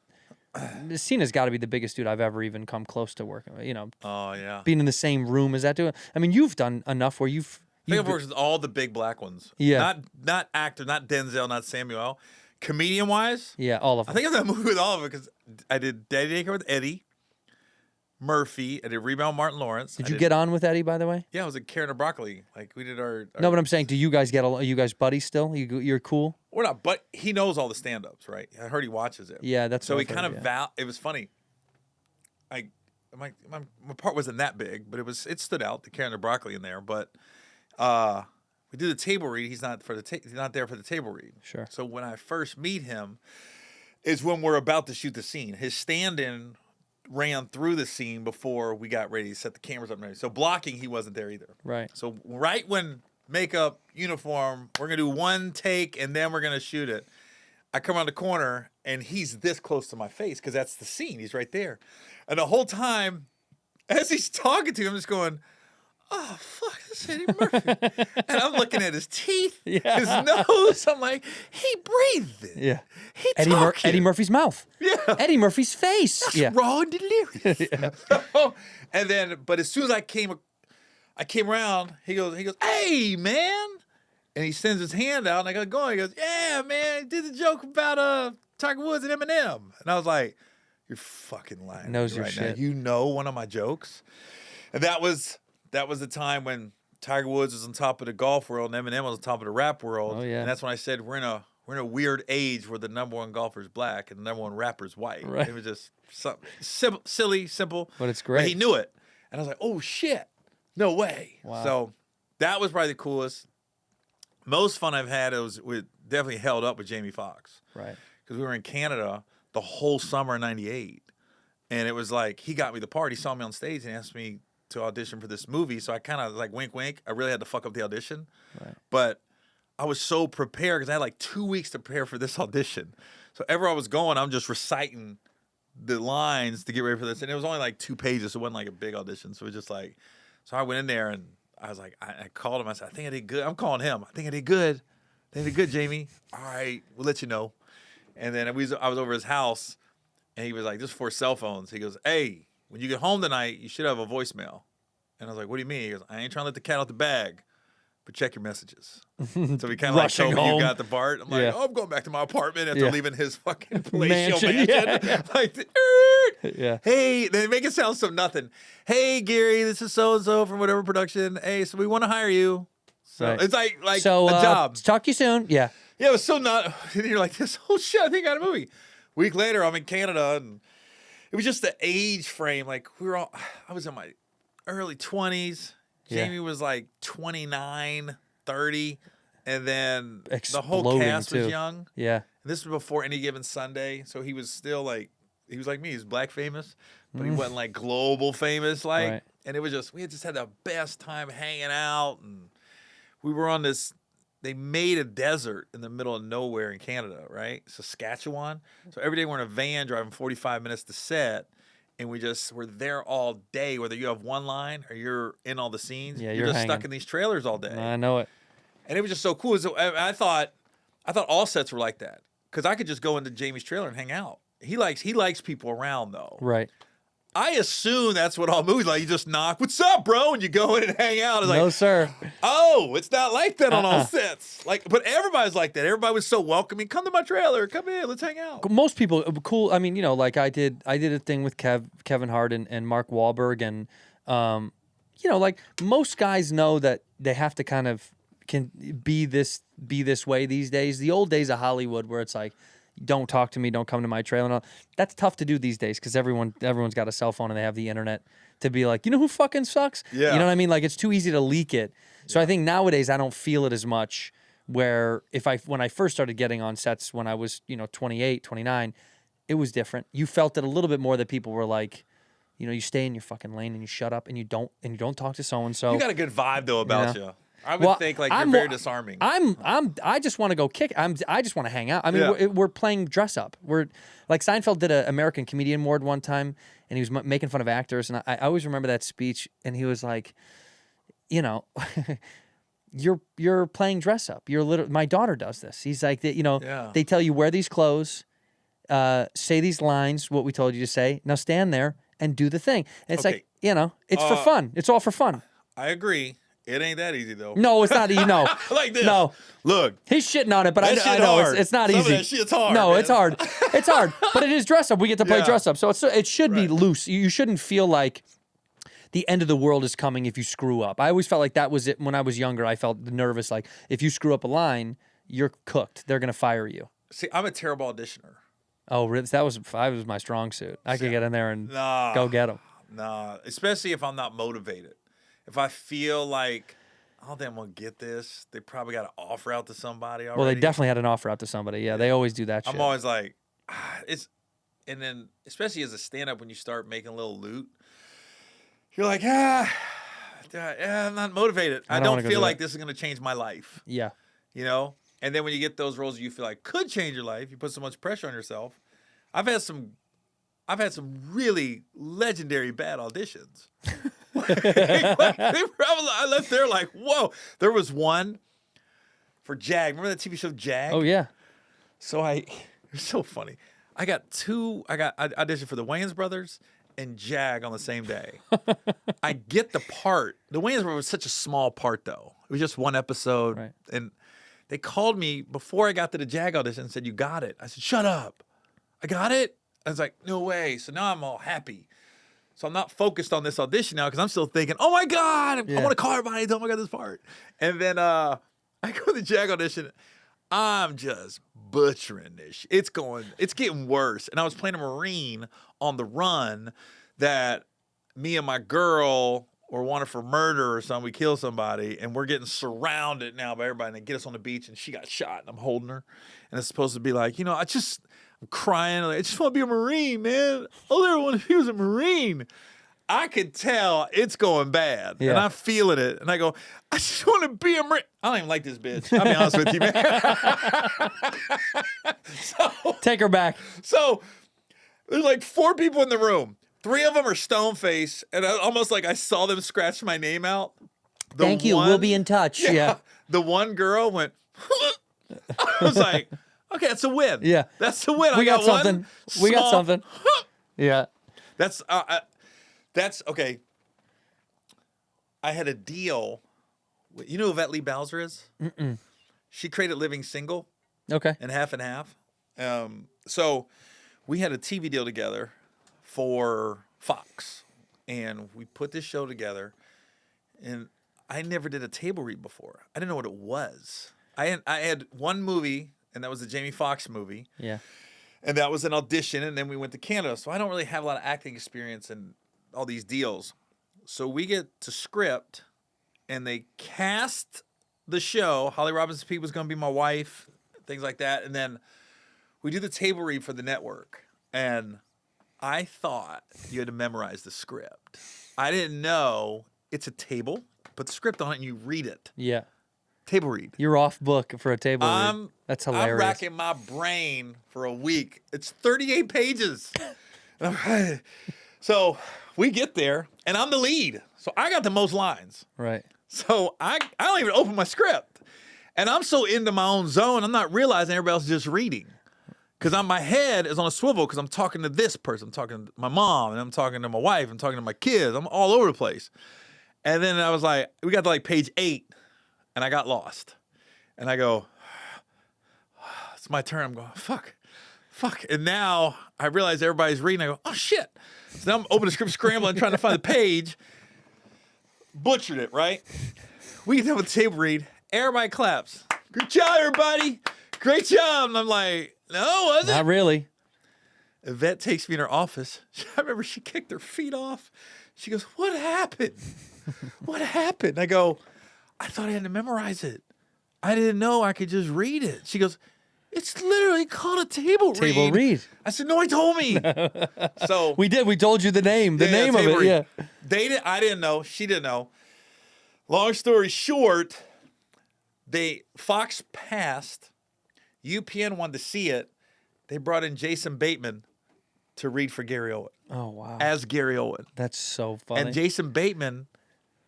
Cena's got to be the biggest dude I've ever even come close to working with. Oh yeah. Being in the same room as that dude. I mean, you've done enough where I think I've worked with all the big black ones. Yeah. Not actor, not Denzel, not Samuel. Comedian wise, yeah, all of I them. think I've done a movie with all of them because I did Daddy Daycare with Eddie Murphy. I did Rebound Martin Lawrence. Did you get on with Eddie, by the way? Yeah, I was at Karen and Broccoli. Like we did our No, but I'm saying, do you guys get along? Are you guys buddies still? You're cool? we're not, but he knows all the stand-ups, right? I heard he watches it. Yeah, that's so what he I've kind heard, of it was funny. My part wasn't that big, but it stood out. The Karen and Broccoli in there, but we do the table read. He's not there for the table read. Sure. So when I first meet him, is when we're about to shoot the scene. His stand-in ran through the scene before we got ready to set the cameras up and ready. So blocking, he wasn't there either. Right. So right when makeup, uniform, we're gonna do one take and then we're gonna shoot it. I come around the corner and he's this close to my face because that's the scene. He's right there. And the whole time, as he's talking to me, I'm just going, oh, fuck, that's Eddie Murphy. And I'm looking at his teeth, his nose. I'm like, he breathed it. Yeah. He Eddie Murphy's mouth. Yeah. Eddie Murphy's face. That's raw and delirious. And then, but as soon as I came around, he goes, hey, man. And he sends his hand out, and I go going. He goes, yeah, man, he did the joke about Tiger Woods and Eminem. And I was like, you're fucking lying. Knows to me your right shit. now. You know one of my jokes. And that was the time when Tiger Woods was on top of the golf world and Eminem was on top of the rap world. Oh, yeah. And that's when I said we're in a weird age where the number one golfer is black and the number one rapper is white. Right. It was just something silly, simple. But it's great. But he knew it. And I was like, oh, shit. No way. Wow. So that was probably the coolest. Most fun I've had definitely held up with Jamie Foxx. Right. Because we were in Canada the whole summer of '98. And it was like, he got me the part. He saw me on stage and asked me to audition for this movie. So I kind of like wink, wink. I really had to fuck up the audition. Right. But I was so prepared because I had like 2 weeks to prepare for this audition. So everywhere I was going, I'm just reciting the lines to get ready for this. And it was only like 2 pages. So it wasn't like a big audition. So it was just like, so I went in there and I was like, I called him. I said, I think I did good. I'm calling him. I think I did good. I think I did good, Jamie. All right, we'll let you know. And then I was over his house, and he was like, just for cell phones. He goes, hey, when you get home tonight, you should have a voicemail. And I was like, what do you mean? He goes, I ain't trying to let the cat out the bag, but check your messages. So we kind of like Rushing told me home. you got the part. I'm like, Yeah. oh, I'm going back to my apartment after Yeah. leaving his fucking palatial Mansion. mansion. Yeah. Like, Yeah. hey, they make it sound so nothing. Hey, Gary, this is so-and-so from whatever production. Hey, so we want to hire you. So Right. it's like So, a job. talk to you soon. Yeah. Yeah, it was so not. And you're like, this whole shit, I think I got a movie. Week later, I'm in Canada, and it was just the age frame. Like, I was in my early 20s. Yeah. Jamie was like 29, 30. And then the whole Exploding, cast was too. young. Yeah. And this was before Any Given Sunday. So he was still like, he was like me. He was black famous, but he wasn't like global famous. Like, Right. and it was just, we had just had the best time hanging out. And we were on this, they made a desert in the middle of nowhere in Canada, right? Saskatchewan. So every day we're in a van driving 45 minutes to set. And we're there all day, whether you have one line or you're in all the scenes. Yeah, you're you're just stuck hanging. in these trailers all day. I know it. And it was just so cool. So I thought all sets were like that because I could just go into Jamie's trailer and hang out. He likes people around though. Right. I assume that's what all movies like. You just knock, "What's up, bro?" and you go in and hang out. It's No, like, sir. oh, it's not like that on all sets. Like, but everybody's like that. Everybody was so welcoming. Come to my trailer. Come in. Let's hang out. Most people, cool. I mean, like I did a thing with Kevin Hart and Mark Wahlberg, and like most guys know that they have to kind of can be this way these days. The old days of Hollywood, where it's like, don't talk to me, don't come to my trailer. And all. That's tough to do these days because everyone's got a cell phone and they have the internet to be like, you know who fucking sucks? Yeah. You know what I mean? Like it's too easy to leak it. So I think nowadays I don't feel it as much. Where when I first started getting on sets when I was 28, 29, it was different. You felt it a little bit more that people were like, you stay in your fucking lane and you shut up and you don't talk to so and so. You got a good vibe though about Yeah. you. I would think like you're very disarming. I just want to go kick. I just want to hang out. I mean, Yeah. we're playing dress up. We're like Seinfeld did an American Comedian Award one time, and he was making fun of actors. And I always remember that speech. And he was like, you're playing dress up. My daughter does this. He's like, Yeah. they tell you wear these clothes, say these lines, what we told you to say. Now stand there and do the thing. And it's Okay. like, it's for fun. It's all for fun. I agree. It ain't that easy though. No, it's not. Like this. No, Look. he's shitting on it, but That I shit know hard. it's not Some easy. of that shit's hard, No, man. it's hard. It's hard, but it is dress up. We get to play Yeah. dress up, so it should be Right. loose. You shouldn't feel like the end of the world is coming if you screw up. I always felt like that was it when I was younger. I felt nervous, like if you screw up a line, you're cooked. They're gonna fire you. See, I'm a terrible auditioner. Oh, really? That was my strong suit. I could get in there and go get them. Nah, especially if I'm not motivated. If I feel like, oh, they won't get this. They probably got an offer out to somebody already. Well, they definitely had an offer out to somebody. Yeah, they always do that shit. I'm always like, and then especially as a stand-up, when you start making a little loot, you're like, I'm not motivated. I don't don't wanna go feel do like that. this is gonna change my life. Yeah. And then when you get those roles you feel like could change your life, you put so much pressure on yourself. I've had some really legendary bad auditions. I left there like, whoa. There was one for Jag. Remember that TV show Jag? Oh yeah. So it was so funny. I auditioned for the Wayans Brothers and Jag on the same day. I get the part. The Wayans Brothers was such a small part though. It was just one episode. Right. And they called me before I got to the Jag audition and said, "You got it." I said, "Shut up. I got it?" I was like, "No way." So now I'm all happy. So I'm not focused on this audition now because I'm still thinking, "Oh my God, I want to call everybody, tell them I got this part." And then I go to the Jag audition. I'm just butchering this. It's getting worse. And I was playing a Marine on the run that me and my girl were wanted for murder or something. We kill somebody and we're getting surrounded now by everybody and they get us on the beach and she got shot and I'm holding her. And it's supposed to be like, I'm crying. Like, I just want to be a Marine, man. All I ever wanted to be was a Marine. I could tell it's going bad. Yeah. And I'm feeling it. And I go, I just want to be a Marine. I don't even like this bitch. I'll be honest with you, man. Take her back. So there's like 4 people in the room. 3 of them are stone face. And almost like I saw them scratch my name out. Thank you. We'll be in touch. Yeah. The one girl went, I was like, okay, that's a win. Yeah. That's a win. We got something. We got something. Yeah. That's okay. I had a deal. You know who Yvette Lee Bowser is? Mm-mm. She created Living Single Okay. and Half and Half. So we had a TV deal together for Fox, and we put this show together. And I never did a table read before. I didn't know what it was. I had one movie, and that was the Jamie Foxx movie. Yeah. And that was an audition, and then we went to Canada. So I don't really have a lot of acting experience in all these deals. So we get to script, and they cast the show. Holly Robinson Peete was going to be my wife, things like that. And then we do the table read for the network. And I thought you had to memorize the script. I didn't know it's a table, put the script on it, and you read it. Yeah. Table read. You're off book for a table read. That's hilarious. I'm racking my brain for a week. It's 38 pages. So we get there, and I'm the lead. So I got the most lines. Right. So I don't even open my script. And I'm so into my own zone, I'm not realizing everybody else is just reading. Because my head is on a swivel because I'm talking to this person. I'm talking to my mom, and I'm talking to my wife. I'm talking to my kids. I'm all over the place. And then I was like, we got to like page 8. And I got lost. And I go, it's my turn. I'm going, fuck. And now I realize everybody's reading. I go, oh, shit. So now I'm opening the script, scrambling, trying to find the page. Butchered it, right? We get done with the table read. Everybody claps. Good job, everybody. Great job. And I'm like, no, was it? Not really. Yvette takes me in her office. I remember she kicked her feet off. She goes, what happened? What happened? I go, I thought I had to memorize it. I didn't know I could just read it. She goes, it's literally called a table read. Table read. I said, no, I told me. So We did. We told you the name. The name of table it. read. Yeah. I didn't know. She didn't know. Long story short, Fox passed. UPN wanted to see it. They brought in Jason Bateman to read for Gary Owen. Oh wow. As Gary Owen. That's so funny. And Jason Bateman,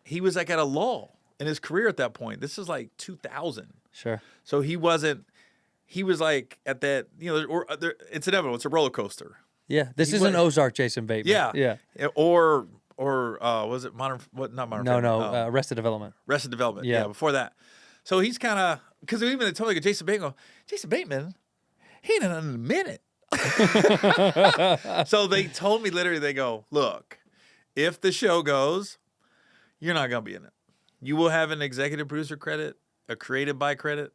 he was like at a lull. in his career at that point. This is like 2000. Sure. So he wasn't. He was like at that. It's inevitable. It's a roller coaster. Yeah. This isn't Ozark, Jason Bateman. Yeah. Yeah. Or was it Modern? What? Not Modern. No. Arrested Development. Arrested Development. Yeah. Before that. So he's kind of because even they told me Jason Bateman. Jason Bateman, he ain't in a minute. So they told me literally. They go, look, if the show goes, you're not gonna be in it. You will have an executive producer credit, a creative by credit,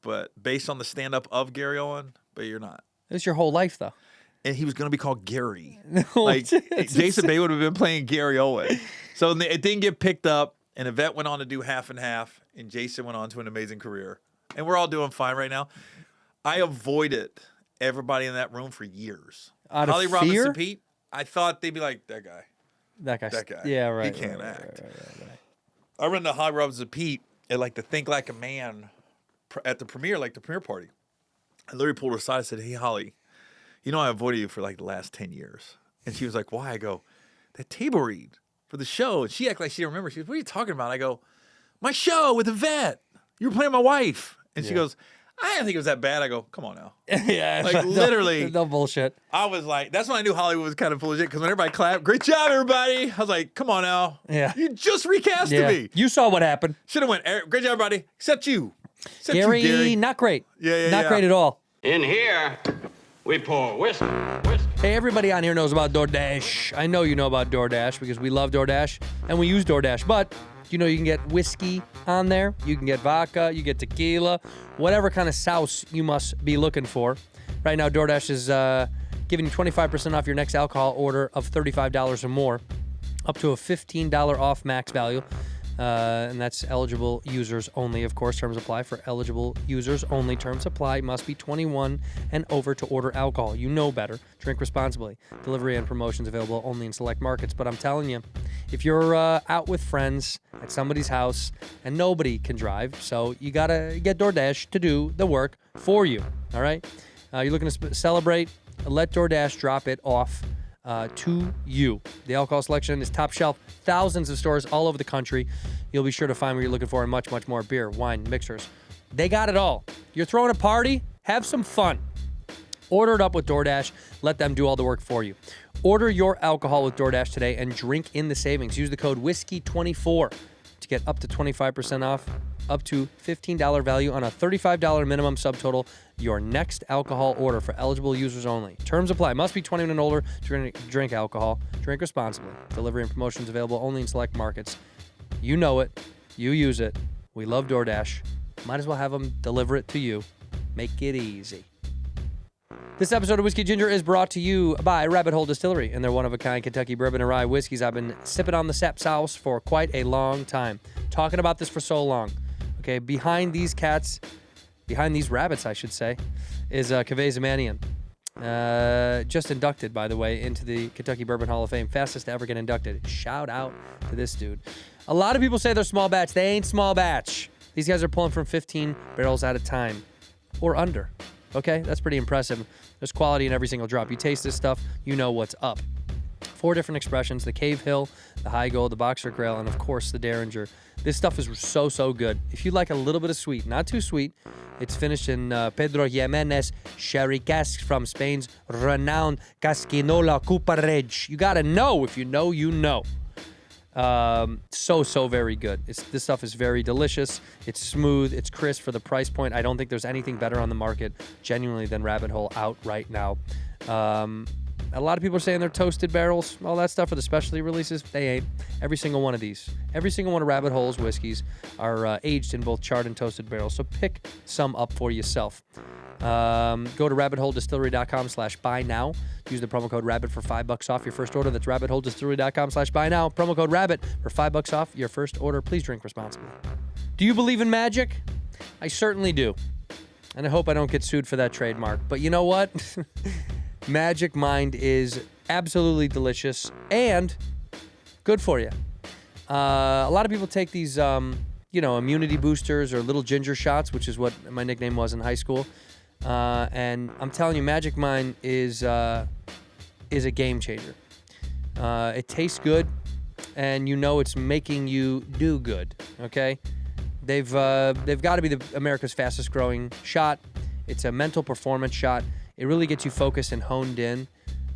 but based on the stand up of Gary Owen, but you're not. It's your whole life, though. And he was going to be called Gary. Like Jason Bay would have been playing Gary Owen. So it didn't get picked up, and Yvette went on to do half and half, and Jason went on to an amazing career. And we're all doing fine right now. I avoided everybody in that room for years. Out of Holly fear? Robinson Pete, I thought they'd be like, that guy. That guy. Yeah, right. He can't right, act. Right. I run to Holly Robinson Pete at like the Think Like a Man at the premiere, like the premiere party. And Larry pulled her aside and said, hey, Holly, you know I avoided you for like the last 10 years. And she was like, why? I go, that table read for the show. And she acted like she didn't remember. She goes, what are you talking about? I go, my show with Yvette. You were playing my wife. And she goes, I didn't think it was that bad. I go, come on now. Yeah. Like literally. No bullshit. I was like, that's when I knew Hollywood was kind of full of shit. Because when everybody clapped, great job, everybody. I was like, come on now. Yeah. You just recasted me. You saw what happened. Should have went, great job, everybody. Except you. Except Gary, you, Gary. not great. Yeah. Not great at all. In here, we pour whiskey. Hey, everybody on here knows about DoorDash. I know you know about DoorDash because we love DoorDash and we use DoorDash. But you know you can get whiskey on there. You can get vodka. You get tequila. Whatever kind of sauce you must be looking for. Right now, DoorDash is giving you 25% off your next alcohol order of $35 or more, up to a $15 off max value. And that's eligible users only, of course. Terms apply for eligible users only. Terms apply. Must be 21 and over to order alcohol. You know better. Drink responsibly. Delivery and promotions available only in select markets. But I'm telling you, if you're out with friends at somebody's house and nobody can drive, so you got to get DoorDash to do the work for you. All right? You're looking to celebrate? Let DoorDash drop it off to you. The alcohol selection is top shelf. Thousands of stores all over the country. You'll be sure to find what you're looking for and much, much more. Beer, wine, mixers. They got it all. You're throwing a party? Have some fun. Order it up with DoorDash. Let them do all the work for you. Order your alcohol with DoorDash today and drink in the savings. Use the code WHISKEY24 to get up to 25% off, up to $15 value on a $35 minimum subtotal. Your next alcohol order for eligible users only. Terms apply. Must be 21 and older to drink alcohol. Drink responsibly. Delivery and promotions available only in select markets. You know it. You use it. We love DoorDash. Might as well have them deliver it to you. Make it easy. This episode of Whiskey Ginger is brought to you by Rabbit Hole Distillery and their one-of-a-kind Kentucky bourbon and rye whiskeys. I've been sipping on the Sap Sauce for quite a long time. Talking about this for so long. Okay, behind these rabbits, I should say, is Caveh Zamanian. Just inducted, by the way, into the Kentucky Bourbon Hall of Fame. Fastest to ever get inducted. Shout out to this dude. A lot of people say they're small batch. They ain't small batch. These guys are pulling from 15 barrels at a time or under. Okay, that's pretty impressive. There's quality in every single drop. You taste this stuff, you know what's up. 4 different expressions: the Cave Hill, the High Gold, the Boxer Grail, and of course the Derringer. This stuff is so good. If you like a little bit of sweet, not too sweet, it's finished in Pedro Jimenez sherry casks from Spain's renowned Casquinola Cooperage. You gotta know. If you know, you know. So very good. This stuff is very delicious. It's smooth. It's crisp for the price point. I don't think there's anything better on the market, genuinely, than Rabbit Hole out right now. A lot of people are saying they're toasted barrels, all that stuff for the specialty releases. They ain't. Every single one of these, every single one of Rabbit Hole's whiskeys are aged in both charred and toasted barrels. So pick some up for yourself. Go to rabbitholedistillery.com/buy now. Use the promo code RABBIT for $5 off your first order. That's rabbitholedistillery.com/buy now. Promo code RABBIT for $5 off your first order. Please drink responsibly. Do you believe in magic? I certainly do. And I hope I don't get sued for that trademark. But you know what? Magic Mind is absolutely delicious and good for you. A lot of people take these, immunity boosters or little ginger shots, which is what my nickname was in high school. And I'm telling you, Magic Mind is a game changer. It tastes good. and you know it's making you do good. Okay, they've got to be the America's fastest growing shot. It's a mental performance shot. It really gets you focused and honed in.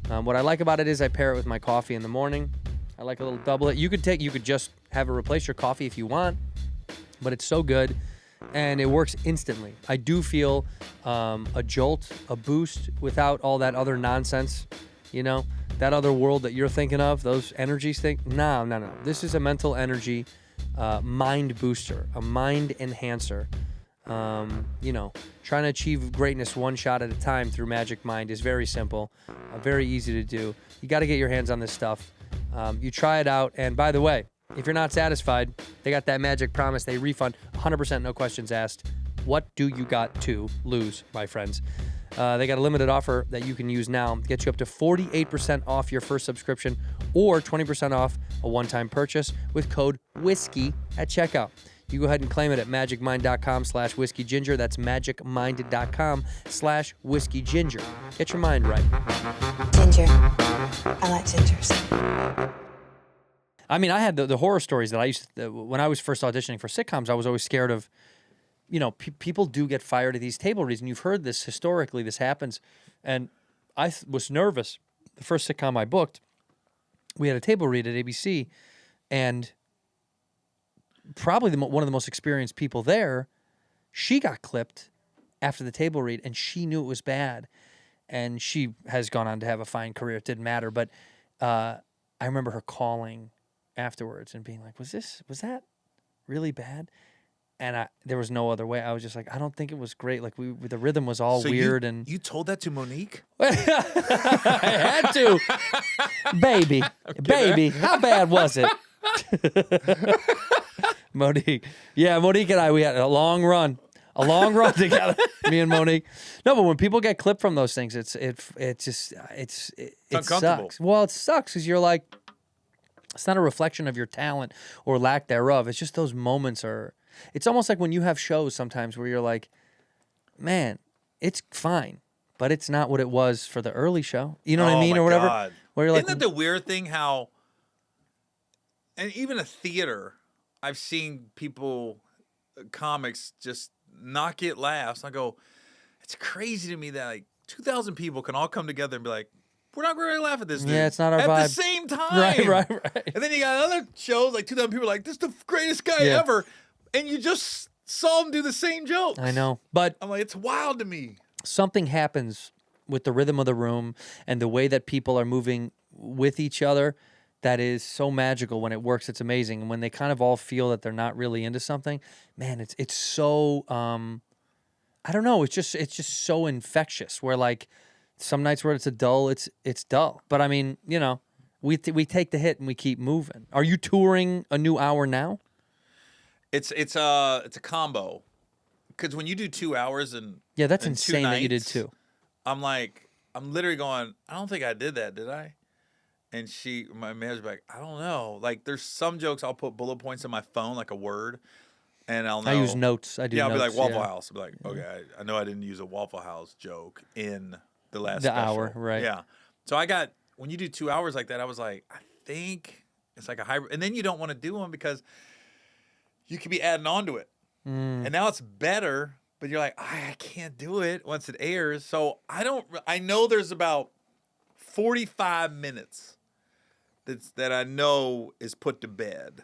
What I like about it is I pair it with my coffee in the morning. I like a little doublet. You could just have it replace your coffee if you want, but it's so good, and it works instantly. I do feel a jolt, a boost without all that other nonsense, that other world that you're thinking of, those energies thing. No. This is a mental energy mind booster, a mind enhancer. Trying to achieve greatness one shot at a time through Magic Mind is very simple, very easy to do. You got to get your hands on this stuff. You try it out, and by the way, if you're not satisfied, they got that magic promise. They refund 100%, no questions asked. What do you got to lose, my friends? They got a limited offer that you can use now. Get you up to 48% off your first subscription or 20% off a one-time purchase with code WHISKEY at checkout. You go ahead and claim it at magicmind.com/whiskeyginger. That's magicmind.com/whiskeyginger. Get your mind right. Ginger. I like gingers. I mean, I had the horror stories that I used to, when I was first auditioning for sitcoms, I was always scared of, people do get fired at these table reads, and you've heard this historically, this happens. And I was nervous. The first sitcom I booked, we had a table read at ABC, and probably one of the most experienced people there, she got clipped after the table read, and she knew it was bad. And she has gone on to have a fine career. It didn't matter. But I remember her calling afterwards and being like, was that really bad? And there was no other way. I was just like, I don't think it was great. Like the rhythm was all weird. And you told that to Monique? I had to. Baby, how bad was it? Monique. Yeah, Monique and I, we had a long run together, me and Monique. No, but when people get clipped from those things, it sucks. Well, it sucks because you're like, it's not a reflection of your talent or lack thereof. It's just those moments it's almost like when you have shows sometimes where you're like, man, it's fine, but it's not what it was for the early show. You know what I mean? Or whatever. God. Where you're Isn't like, that the weird thing how, and even a theater, I've seen people, comics, just not get laughs. I go, it's crazy to me that like 2,000 people can all come together and be like, we're not going to laugh at this dude. Yeah, it's not our at vibe. the same time. Right. And then you got other shows, like 2,000 people are like, this is the greatest guy ever. And you just saw him do the same jokes. I know. But I'm like, it's wild to me. Something happens with the rhythm of the room and the way that people are moving with each other that is so magical. When it works, it's amazing. And when they kind of all feel that they're not really into something, man, it's so I don't know, it's just so infectious, where like some nights where it's it's dull. But I mean, we take the hit and we keep moving. Are you touring a new hour now? It's a combo, because when you do 2 hours and that's and insane that you did 2. I'm literally going, I don't think I did that, did I? And my manager's like, I don't know. Like, there's some jokes I'll put bullet points in my phone, like a word, and I'll know. I use notes. I do. Yeah, I'll notes, be like Waffle House. I'll be like, okay, I know I didn't use a Waffle House joke in the last special. hour, right? Yeah. So when you do 2 hours like that, I was like, I think it's like a hybrid, and then you don't want to do them because you could be adding on to it. And now it's better, but you're like, I can't do it once it airs. So I know there's about 45 minutes that I know is put to bed,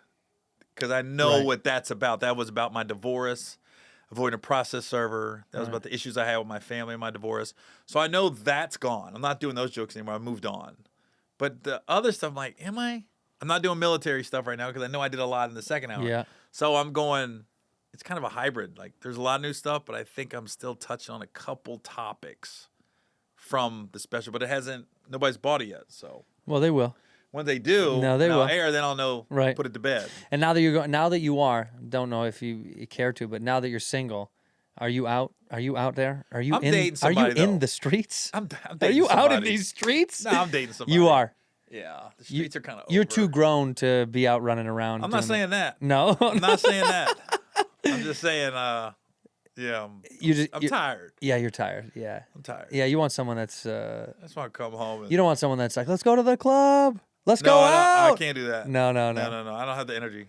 because I know what that's about. That was about my divorce, avoiding a process server. That was about the issues I had with my family and my divorce. So I know that's gone. I'm not doing those jokes anymore. I moved on. But the other stuff, I'm like, am I? I'm not doing military stuff right now because I know I did a lot in the second hour. Yeah. So I'm going, it's kind of a hybrid. Like, there's a lot of new stuff, but I think I'm still touching on a couple topics from the special. But nobody's bought it yet. So. Well, they will. When they do, no, they will air, then I'll know. Right. Put it to bed. And now that you are, don't know if you care to, but now that you're single, are you out? Are you out there? Are you dating somebody, Are you in the streets? I'm dating Are you somebody. out in these streets? No, I'm dating somebody. You are. Yeah, the streets are kind of. You're too grown to be out running around. I'm not saying that. No, I'm not saying that. I'm just saying. Yeah, I'm tired. Yeah, you're tired. Yeah, I'm tired. Yeah, you want someone that's. I just want to come home. You don't want someone that's like, let's go to the club. Let's No, go I out. can't do that. No. No. I don't have the energy.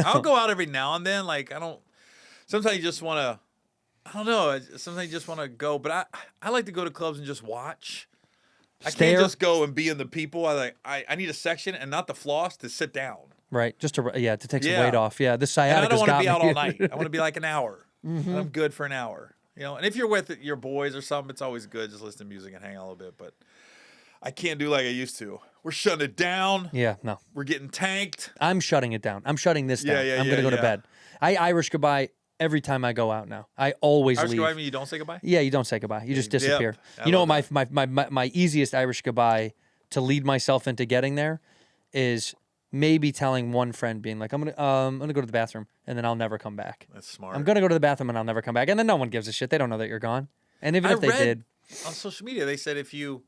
I'll go out every now and then. Like, I don't. Sometimes you just want to. I don't know. Sometimes you just want to go. But I like to go to clubs and just watch. I Stare. can't just go and be in the people. I need a section and not the floss to sit down. Right. Just to take some Yeah. weight off. Yeah. This And I sciatica don't want to got be me. out all night. I want to be like an hour. And I'm good for an hour. You know, and if you're with your boys or something, it's always good. Just listen to music and hang out a little bit. But I can't do like I used to. We're shutting it down. Yeah. No. We're getting tanked. I'm shutting it down. I'm shutting this down. I'm going to go to bed. I Irish goodbye every time I go out now. I always Irish leave. goodbye mean you don't say goodbye? Yeah, you don't say goodbye. You just dip. disappear. I You know love what my easiest Irish goodbye to lead myself into getting there is maybe telling one friend, being like, I'm gonna go to the bathroom, and then I'll never come back. That's smart. I'm gonna go to the bathroom and I'll never come back, and then no one gives a shit. They don't know that you're gone. And even if they read did, on social media, they said if you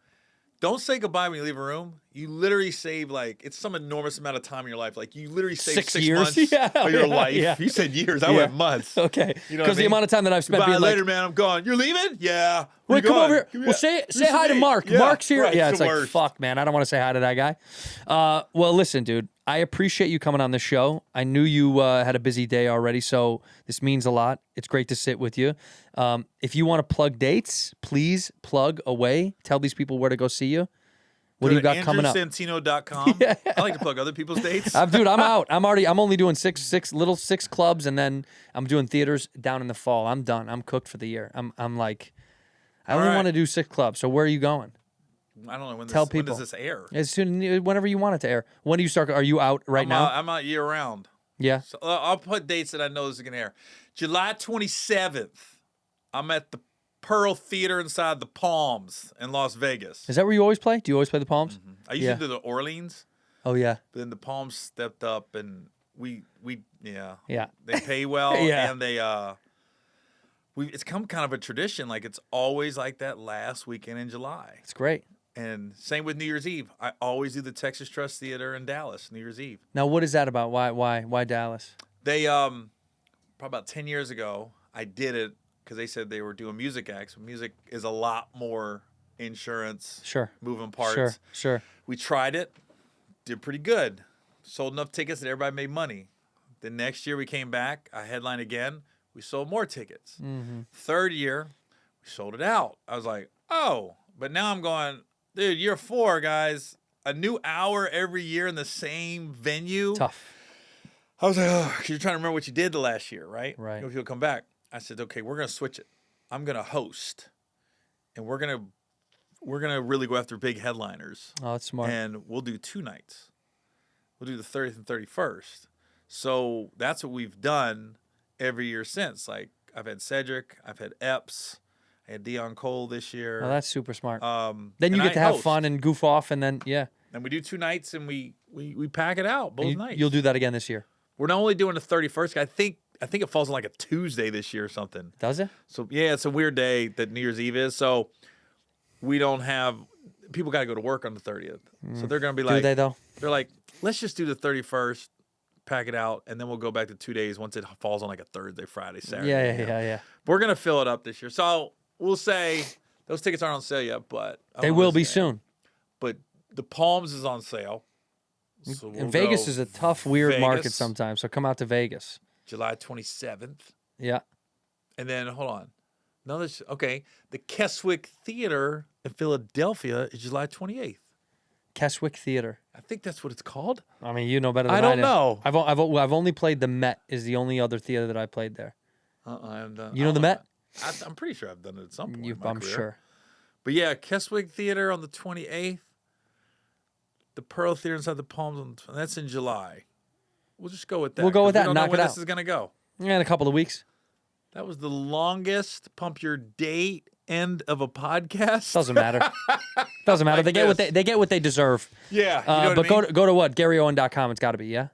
don't say goodbye when you leave a room, you literally save it's some enormous amount of time in your life. Like you literally save 6 6 years? months Yeah, of your yeah, life. yeah. You said years. I Yeah. went months. okay, You know what I because the mean? amount of time that I've spent Goodbye being like, later, man. I'm gone. You're leaving? Yeah. Where wait, you come going? over here. Yeah. Well, say This hi is to me. Mark. Yeah. Mark's here. Right, Yeah, it's it's the like, worst. fuck, man. I don't want to say hi to that guy. Well, listen, dude. I appreciate you coming on the show. I knew you had a busy day already, so this means a lot. It's great to sit with you. If you want to plug dates, please plug away. Tell these people where to go see you. What do you got coming up? AndrewSantino.com. I like to plug other people's dates. Dude, I'm out. I'm only doing six clubs, and then I'm doing theaters down in the fall. I'm done. I'm cooked for the year. I'm like, I only right. want to do 6 clubs. So where are you going? I don't know when Tell when people. does this air? As soon, whenever you want it to air. When do you start? Are you out right now? I'm out year round. Yeah. So I'll put dates that I know this is going to air. July 27th, I'm at the Pearl Theater inside the Palms in Las Vegas. Is that where you always play? Do you always play the Palms? I used Yeah. to do the Orleans, Oh yeah. but then the Palms stepped up and we Yeah. they pay well Yeah. and they it's come kind of a tradition. Like it's always like that last weekend in July. It's great. And same with New Year's Eve. I always do the Texas Trust Theater in Dallas, New Year's Eve. Now, what is that about? Why Dallas? They probably about 10 years ago, I did it because they said they were doing music acts. Music is a lot more insurance, Sure. moving parts. Sure. We tried it, did pretty good, sold enough tickets that everybody made money. The next year we came back, I headlined again. We sold more tickets. Third year, we sold it out. I was like, oh, but now I'm going, dude, year 4, guys, a new hour every year in the same venue. Tough. I was like, oh, 'cause you're trying to remember what you did the last year, right? Right. If you'll come back. I said, okay, we're going to switch it. I'm going to host, and we're going to really go after big headliners. Oh, that's smart. And we'll do 2 nights. We'll do the 30th and 31st. So that's what we've done every year since. Like I've had Cedric, I've had Epps, I had Dion Cole this year. Oh, that's super smart. then Then you get to have host. fun and goof off, and then yeah. And we do 2 nights, and we pack it out both nights. You'll do that again this year. We're not only doing the 31st. I think it falls on like a Tuesday this year or something. Does it? So yeah, it's a weird day that New Year's Eve is. So we don't have people got to go to work on the 30th. So they're gonna be like, Do they though? they're like, let's just do the 31st, pack it out, and then we'll go back to 2 days once it falls on like a Thursday, Friday, Saturday. you know? Yeah. We're gonna fill it up this year. So we'll say those tickets aren't on sale yet, but I They don't will be understand. soon. But the Palms is on sale. So we'll And Vegas go is a tough, weird market Vegas, sometimes. So come out to Vegas. July 27th. Yeah. And then hold on. No, this okay. The Keswick Theater in Philadelphia is July 28th. Keswick Theater. I think that's what it's called. I mean, you know better than I don't do. know. I've only played the Met. Is the only other theater that I played there. I haven't done. You know the Met? I'm pretty sure I've done it at some point. in my I'm career. sure. But yeah, Keswick Theater on the 28th. The Pearl Theater inside the Palms, that's in July. We'll just go with that. We'll go 'cause with that We don't and know knock when it this out. is gonna go. Yeah, in a couple of weeks. That was the longest pump your date end of a podcast. Doesn't matter. Doesn't matter. Like They get what this. they get what they deserve. Yeah, you know what but I mean? go to what? GaryOwen.com. It's got to be, yeah.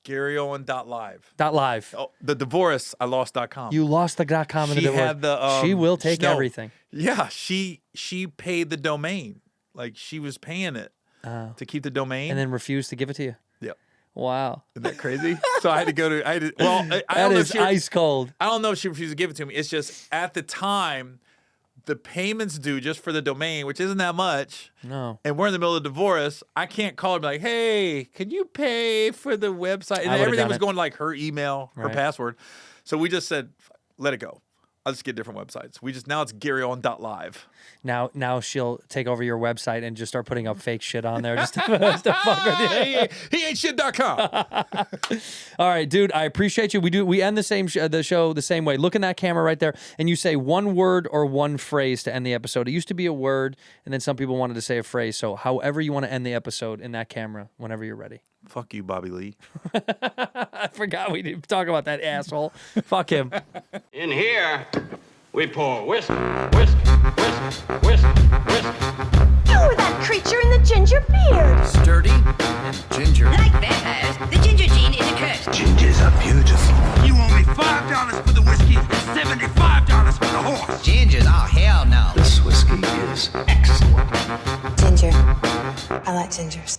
GaryOwen.live. .live. Oh, the divorce I lost.com. You lost the .com in the She divorce. had the. She will take no. everything. Yeah, she paid the domain. Like she was paying it to keep the domain. And then refused to give it to you. Yep. Wow. Isn't that crazy? So I had to go to. Well, I That don't know if is she, ice cold. I don't know if she refused to give it to me. It's just at the time, the payments due just for the domain, which isn't that much. No. And we're in the middle of divorce. I can't call her and be like, hey, can you pay for the website? And I would've everything done was it. going like her email, her Right. password. So we just said, let it go. I'll just get different websites. Now it's GaryOwen.live. Now she'll take over your website and just start putting up fake shit on there just to fuck with you. He ain't shit.com. All right, dude, I appreciate you. We end the show the same way. Look in that camera right there, and you say one word or one phrase to end the episode. It used to be a word, and then some people wanted to say a phrase. So however you want to end the episode in that camera, whenever you're ready. Fuck you, Bobby Lee. I forgot we didn't talk about that asshole. Fuck him. In here, we pour whisk, whisk, whisk, whisk, whisk. You were that creature in the ginger beard. Sturdy and ginger. Like vampires, the ginger gene is a curse. Gingers are beautiful. You owe me $5 for the whiskey and $75 for the horse. Gingers? Oh, hell no. This whiskey is excellent. Ginger. I like gingers.